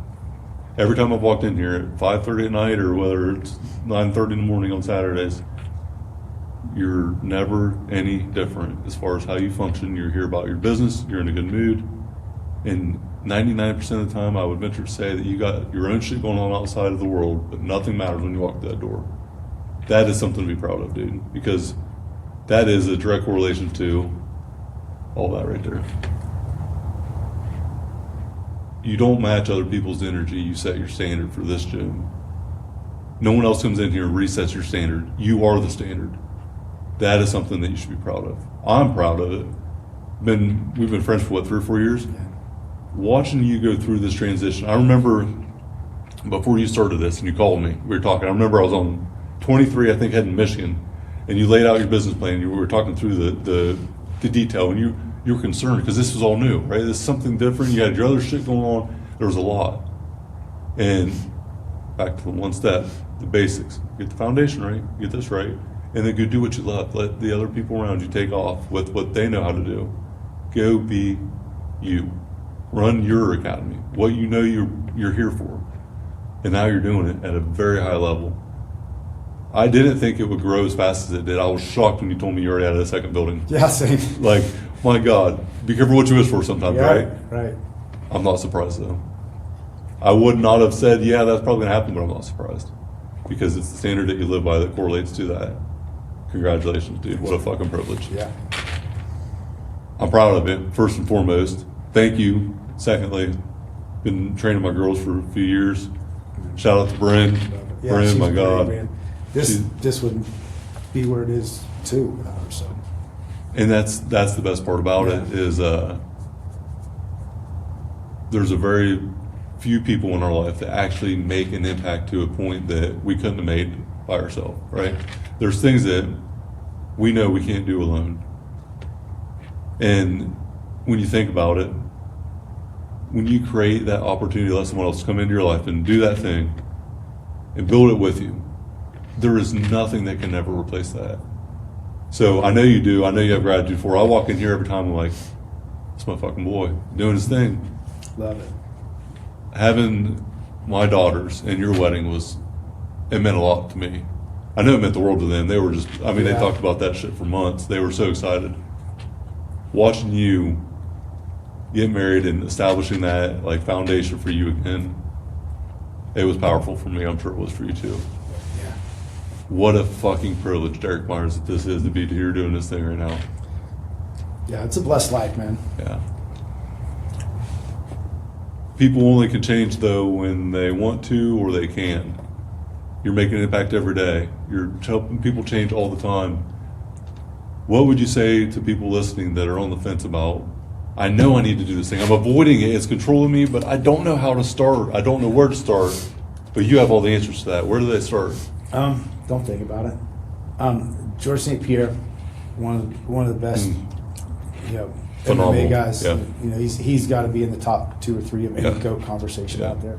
Every time I've walked in here at 5:30 at night, or whether it's 9:30 in the morning on Saturdays, you're never any different as far as how you function. You're here about your business, you're in a good mood, and 99% of the time I would venture to say that you got your own shit going on outside of the world, but nothing matters when you walk through that door. That is something to be proud of, dude, because that is a direct correlation to all that right there. You don't match other people's energy, you set your standard for this gym. No one else comes in here and resets your standard. You are the standard. That is something that you should be proud of. I'm proud of it. We've been friends for what, 3 or 4 years? Watching you go through this transition. I remember before you started this and you called me, we were talking. I remember I was on 23, I think, heading to Michigan, and you laid out your business plan. You were talking through the detail, and you were concerned because this was all new, right? This is something different. You had your other shit going on. There was a lot. And back to the one step, the basics. Get the foundation right, get this right, and then go do what you love. Let the other people around you take off with what they know how to do. Go be you. Run your academy, what you know you're here for. And now you're doing it at a very high level. I didn't think it would grow as fast as it did. I was shocked when you told me you already had a second building. Yeah, same. Like, my God, be careful what you wish for sometimes, right? Right. I'm not surprised, though. I would not have said, yeah, that's probably going to happen, but I'm not surprised. Because it's the standard that you live by that correlates to that. Congratulations, dude. What a fucking privilege. Yeah. I'm proud of it, first and foremost. Thank you. Secondly, been training my girls for a few years. Shout out to Bryn. Yeah, Bryn, she's my great, God. man. This wouldn't be where it is too without her. So. And that's the best part about it is there's a very few people in our life that actually make an impact to a point that we couldn't have made by ourselves, right? There's things that we know we can't do alone. And when you think about it, when you create that opportunity to let someone else come into your life and do that thing and build it with you, there is nothing that can ever replace that. So I know you do. I know you have gratitude for it. I walk in here every time, I'm like, it's my fucking boy doing his thing. Love it. Having my daughters and your wedding it meant a lot to me. I know it meant the world to them. They were just, they talked about that shit for months. They were so excited. Watching you get married and establishing that like foundation for you again, it was powerful for me. I'm sure it was for you too. Yeah. What a fucking privilege, Derek Myers, that this is to be here doing this thing right now. Yeah, it's a blessed life, man. Yeah. People only can change though when they want to or they can. You're making an impact every day. You're helping people change all the time. What would you say to people listening that are on the fence about, I know I need to do this thing. I'm avoiding it. It's controlling me, but I don't know how to start. I don't know where to start. But you have all the answers to that. Where do they start? Don't think about it. George St. Pierre, one of the best phenomenal. MMA guys, Yeah. you know, he's got to be in the top 2 or 3 of any Yeah. GOAT conversation Yeah. out there.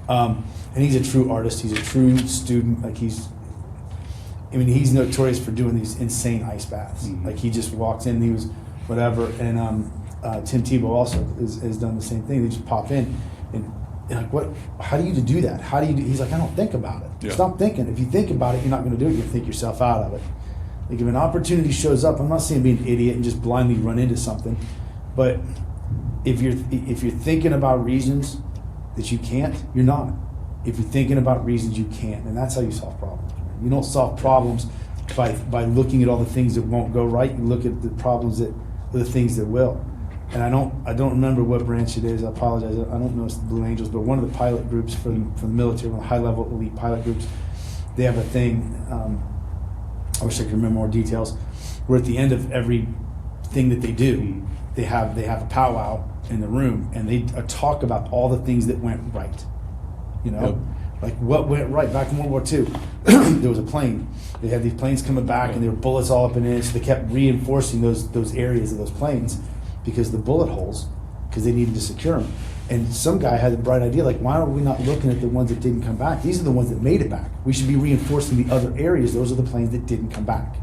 And he's a true artist. He's a true student. Like he's notorious for doing these insane ice baths. Mm-hmm. Like he just walks in, he was whatever. And Tim Tebow also has done the same thing. They just pop in and like, what? How do you do that? How do you? He's like, I don't think about it. Yeah. Stop thinking. If you think about it, you're not going to do it. You'll think yourself out of it. Like if an opportunity shows up, I'm not saying be an idiot and just blindly run into something, but if you're thinking about reasons that you can't, you're not. If you're thinking about reasons you can't, and that's how you solve problems. You don't solve problems by looking at all the things that won't go right. You look at the problems the things that will. And I don't remember what branch it is. I apologize. I don't know if it's the Blue Angels, but one of the pilot groups for the military, one of the high-level elite pilot groups, they have a thing. I wish I could remember more details. Where at the end of every thing that they do, they have a powwow in the room, and they talk about all the things that went right. You know, Yep. like what went right back in World War II. There was a plane. They had these planes coming back, and there were bullets all up in it. So they kept reinforcing those areas of those planes because the bullet holes, because they needed to secure them. And some guy had the bright idea, like, why are we not looking at the ones that didn't come back? These are the ones that made it back. We should be reinforcing the other areas. Those are the planes that didn't come back.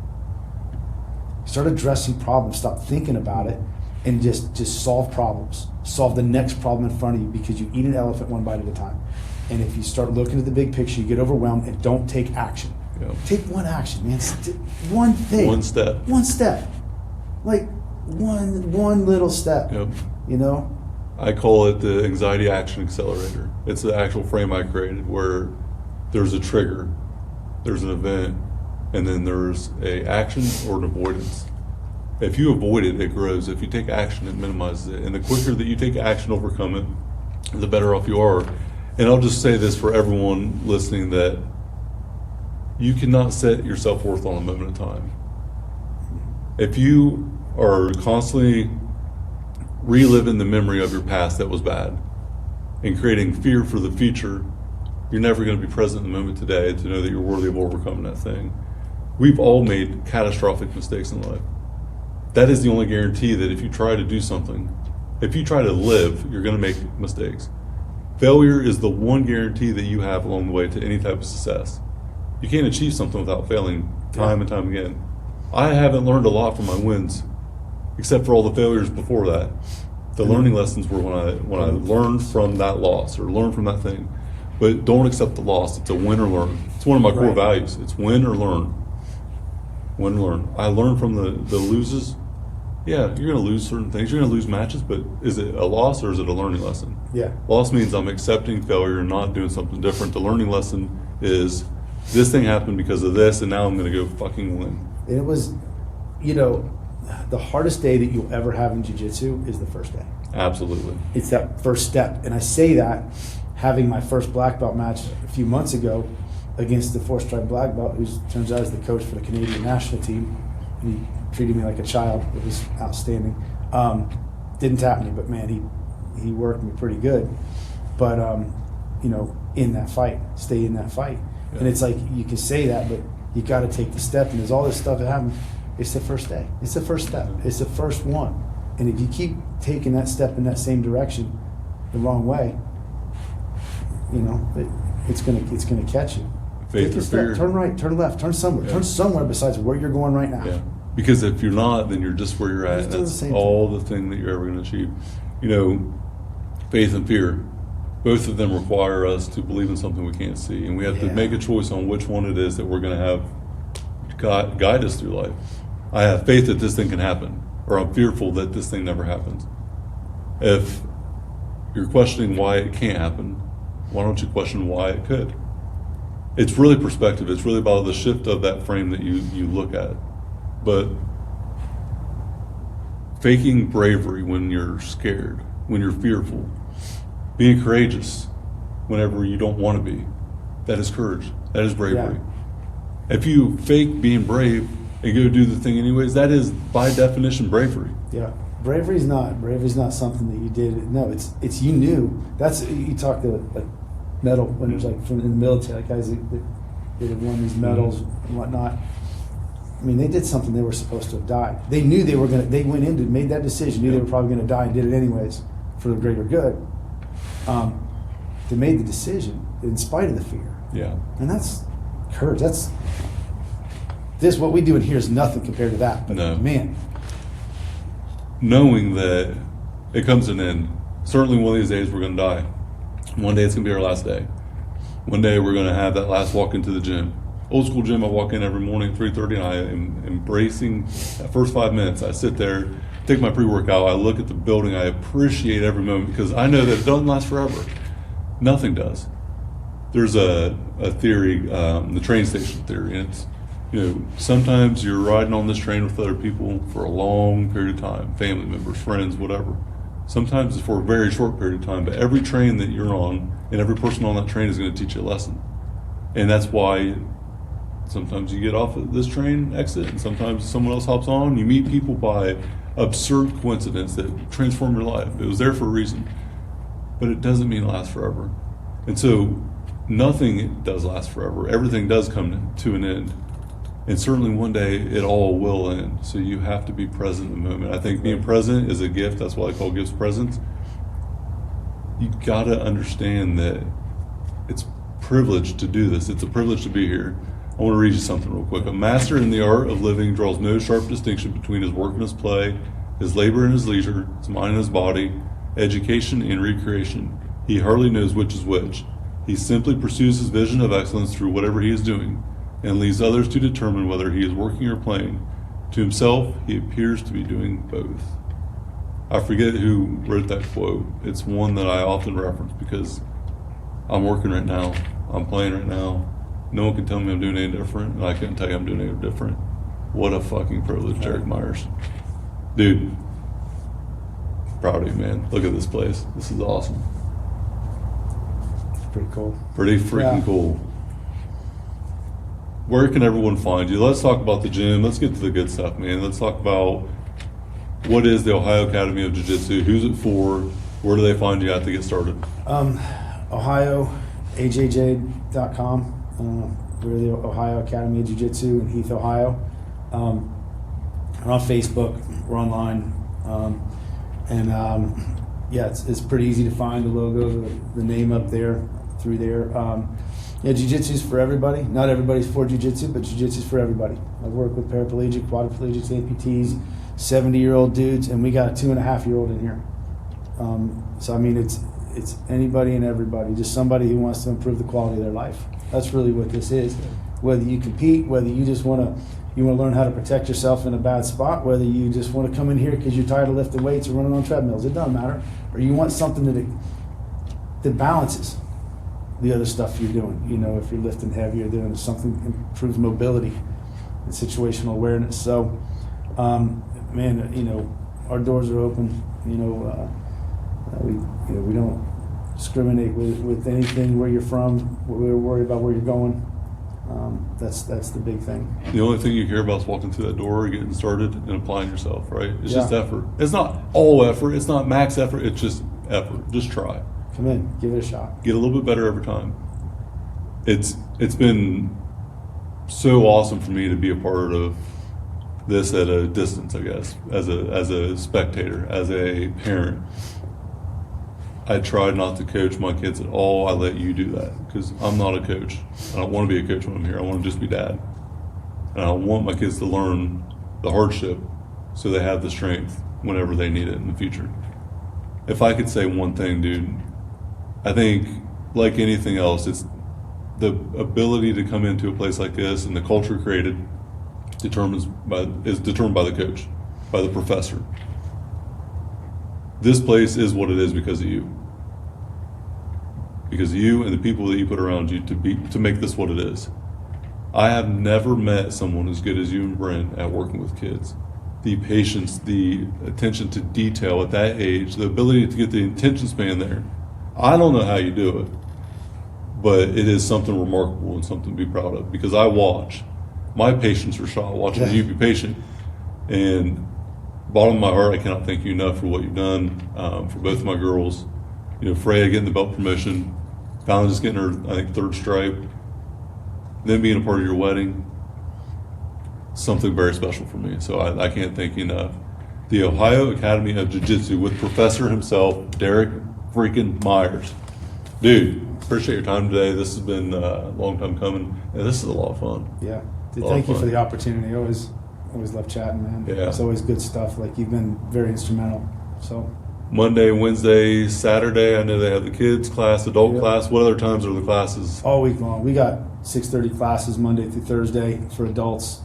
Start addressing problems. Stop thinking about it, and just solve problems. Solve the next problem in front of you, because you eat an elephant one bite at a time. And if you start looking at the big picture, you get overwhelmed and don't take action. Yeah. Take one action, man. One thing. One step. One step. Like one little step. Yep. You know? I call it the anxiety action accelerator. It's the actual frame I created where there's a trigger, there's an event, and then there's a action or an avoidance. If you avoid it, it grows. If you take action, it minimizes it. And the quicker that you take action to overcome it, the better off you are. And I'll just say this for everyone listening, that you cannot set your self-worth on a moment in time. If you are constantly reliving the memory of your past that was bad and creating fear for the future, you're never going to be present in the moment today to know that you're worthy of overcoming that thing. We've all made catastrophic mistakes in life. That is the only guarantee that if you try to do something, if you try to live, you're going to make mistakes. Failure is the one guarantee that you have along the way to any type of success. You can't achieve something without failing time and time again. I haven't learned a lot from my wins, except for all the failures before that. The learning lessons were when I learned from that loss or learned from that thing. But don't accept the loss. It's a win or learn. It's one of my core Right. values. It's win or learn. Win or learn. I learned from the loses. Yeah, you're going to lose certain things. You're going to lose matches, but is it a loss or is it a learning lesson? Yeah. Loss means I'm accepting failure and not doing something different. The learning lesson is this thing happened because of this, and now I'm going to go fucking win. And it was, you know, the hardest day that you'll ever have in jiu-jitsu is the first day. Absolutely. It's that first step. And I say that having my first black belt match a few months ago against the 4-stripe black belt, who turns out is the coach for the Canadian national team. He treated me like a child. It was outstanding. Didn't tap me, but man, he worked me pretty good. But you know, in that fight, stay in that fight. Yeah. And it's like you can say that, but you got to take the step. And there's all this stuff that happened. It's the first day. It's the first step. It's the first one. And if you keep taking that step in that same direction, the wrong way, you know, it's gonna catch you. Faith Take or a step. fear. Turn right. Turn left. Turn somewhere. Yeah. Turn somewhere besides where you're going right now. Yeah. Because if you're not, then you're just where you're at. Just And doing that's the same all the thing that you're ever going to achieve. You know, faith and fear, both of them require us to believe in something we can't see. And we have to Yeah. make a choice on which one it is that we're going to have guide us through life. I have faith that this thing can happen, or I'm fearful that this thing never happens. If you're questioning why it can't happen, why don't you question why it could? It's really perspective. It's really about the shift of that frame that you look at. But faking bravery when you're scared, when you're fearful, being courageous whenever you don't want to be, that is courage. That is bravery. Yeah. If you fake being brave and go do the thing anyways, that is by definition bravery. Yeah, bravery's not something that you did. No, it's you knew. That's you talked to like medal winners, like from in the military, like guys that had won these medals and whatnot. I mean, they did something they were supposed to have died. They knew they were going to, they went in and made that decision, knew they were probably going to die and did it anyways for the greater good. They made the decision in spite of the fear. Yeah. And that's courage. What we do in here is nothing compared to that. But No. man, Knowing that it comes to an end. Certainly one of these days we're going to die. One day it's going to be our last day. One day we're going to have that last walk into the gym. Old school gym, I walk in every morning, 3:30, and I am embracing that first 5 minutes. I sit there, take my pre-workout, I look at the building, I appreciate every moment because I know that it doesn't last forever. Nothing does. There's a theory, the train station theory, and it's, sometimes you're riding on this train with other people for a long period of time, family members, friends, whatever. Sometimes it's for a very short period of time, but every train that you're on and every person on that train is going to teach you a lesson. And that's why sometimes you get off at this train exit and sometimes someone else hops on. You meet people by absurd coincidence that transform your life. It was there for a reason, but it doesn't mean it lasts forever. And so nothing does last forever. Everything does come to an end. And certainly one day it all will end. So you have to be present in the moment. I think being present is a gift. That's why I call gifts presents. You got to understand that it's privilege to do this. It's a privilege to be here. I want to read you something real quick. A master in the art of living draws no sharp distinction between his work and his play, his labor and his leisure, his mind and his body, education and recreation. He hardly knows which is which. He simply pursues his vision of excellence through whatever he is doing, and leaves others to determine whether he is working or playing. To himself, he appears to be doing both. I forget who wrote that quote. It's one that I often reference because I'm working right now. I'm playing right now. No one can tell me I'm doing any different, and I couldn't tell you I'm doing any different. What a fucking privilege, Derek Myers. Dude, proud of you, man. Look at this place. This is awesome. it's pretty cool. Pretty freaking cool. Where can everyone find you? Let's talk about the gym. Let's get to the good stuff, man. Let's talk about what is the Ohio Academy of Jiu-Jitsu? Who's it for? Where do they find you at to get started? OhioAJJ.com. We're the Ohio Academy of Jiu-Jitsu in Heath, Ohio. We're on Facebook. We're online. It's pretty easy to find the logo, the name up there, through there. Jiu-Jitsu is for everybody. Not everybody's for Jiu-Jitsu, but Jiu-Jitsu is for everybody. I work with paraplegic, quadriplegics, amputees, 70-year-old dudes, and we got a 2.5-year-old in here. It's anybody and everybody, just somebody who wants to improve the quality of their life. That's really what this is. Whether you compete, whether you just want to learn how to protect yourself in a bad spot, whether you just want to come in here because you're tired of lifting weights or running on treadmills, it doesn't matter. Or you want something that balances the other stuff you're doing. If you're lifting heavy or doing something improves mobility and situational awareness. So, our doors are open. We don't discriminate with anything where you're from. We're worried about where you're going. That's the big thing. The only thing you hear about is walking through that door, getting started, and applying yourself, right? It's just Yeah. effort. It's not all effort. It's not max effort. It's just effort. Just try. Come in, give it a shot. Get a little bit better every time. It's been so awesome for me to be a part of this at a distance, I guess, as a spectator, as a parent. I try not to coach my kids at all. I let you do that because I'm not a coach. I don't want to be a coach when I'm here. I want to just be dad. And I want my kids to learn the hardship so they have the strength whenever they need it in the future. If I could say one thing, dude, I think like anything else, it's the ability to come into a place like this and the culture created is determined by the coach, by the professor. This place is what it is because of you. Because of you and the people that you put around you to make this what it is. I have never met someone as good as you and Brent at working with kids. The patience, the attention to detail at that age, the ability to get the attention span there. I don't know how you do it, but it is something remarkable and something to be proud of because I watch. My patience are shot watching you be patient. And bottom of my heart, I cannot thank you enough for what you've done for both of my girls. Freya getting the belt promotion, Fallon just getting her, I think, 3rd stripe, then being a part of your wedding. something very special for me. So I can't thank you enough. The Ohio Academy of Jiu-Jitsu with Professor himself, Derek freaking Myers. Dude, appreciate your time today. This has been a long time coming, and this is a lot of fun. Yeah. Dude, A lot thank of you for fun. the opportunity. I always love chatting, man. Yeah. It's always good stuff. Like, you've been very instrumental. So Monday, Wednesday, Saturday, I know they have the kids class, adult Yeah. class. What other times are the classes? all week long, we got 6:30 classes Monday through Thursday for adults.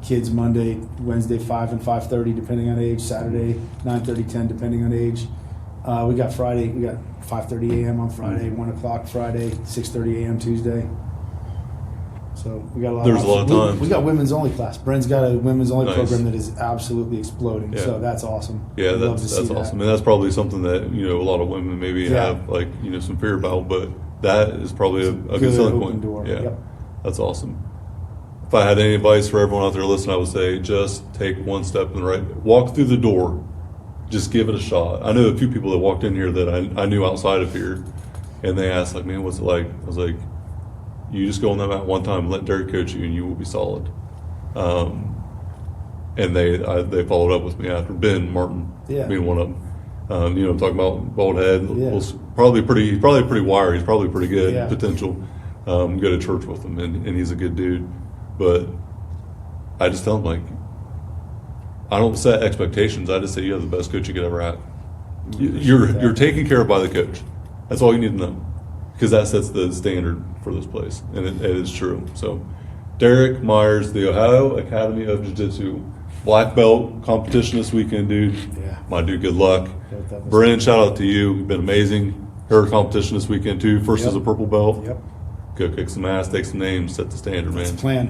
Kids Monday, Wednesday 5 and 5:30 depending on age. Saturday 9:30, 10 depending on age. We got Friday. We got 5:30 a.m. on Friday, 1 o'clock Friday, 6:30 a.m. Tuesday. So we got a lot. There's a lot of options. times. We got women's only class. Brent's got a women's only Nice. program that is absolutely exploding. Yeah. So that's awesome. Yeah, I'd love to that's see awesome, that. and that's probably something that a lot of women maybe Yeah. have some fear about, but that is probably a good good selling open point. door. Yeah, Yep. that's awesome. If I had any advice for everyone out there listening, I would say just take one step in the right. Walk through the door, just give it a shot. I know a few people that walked in here that I knew outside of here, and they asked like, "Man, what's it like?" I was like, "You just go on that mat one time, let Derek coach you, and you will be solid." And they followed up with me after. Ben Martin Yeah. being one of them. I'm talking about bald head. Yeah. Was probably pretty wiry. He's probably pretty good Yeah. potential. Go to church with him, and he's a good dude. But I just tell him, like, I don't set expectations. I just say you have the best coach you could ever have. You're taken care of by the coach. That's all you need to know, because that sets the standard for this place, and it is true. So, Derek Myers, the Ohio Academy of Jiu-Jitsu, black belt competition this weekend, dude. Yeah. My dude, good luck. That was- Brennan, shout out to you. You've been amazing. Her competition this weekend too. First Yep. as a purple belt. Yep. Go kick some ass, take some names, set the standard, man. Plan.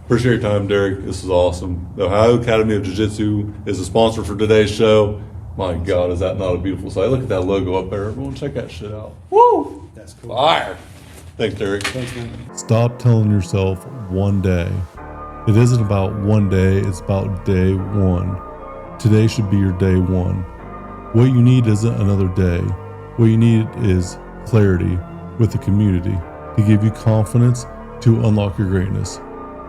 Appreciate your time, Derek. This is awesome. The Ohio Academy of Jiu-Jitsu is a sponsor for today's show. My God, is that not a beautiful sight? Look at that logo up there. Everyone check that shit out. Woo! That's cool. Fire. Thanks, Derek. Thanks, man. Stop telling yourself one day. It isn't about one day, it's about day one. Today should be your day one. What you need isn't another day. What you need is clarity with the community to give you confidence to unlock your greatness.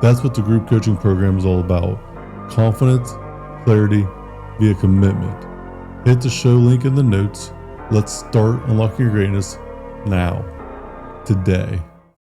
That's what the group coaching program is all about. Confidence, clarity, via commitment. Hit the show link in the notes. Let's start unlocking your greatness now, today.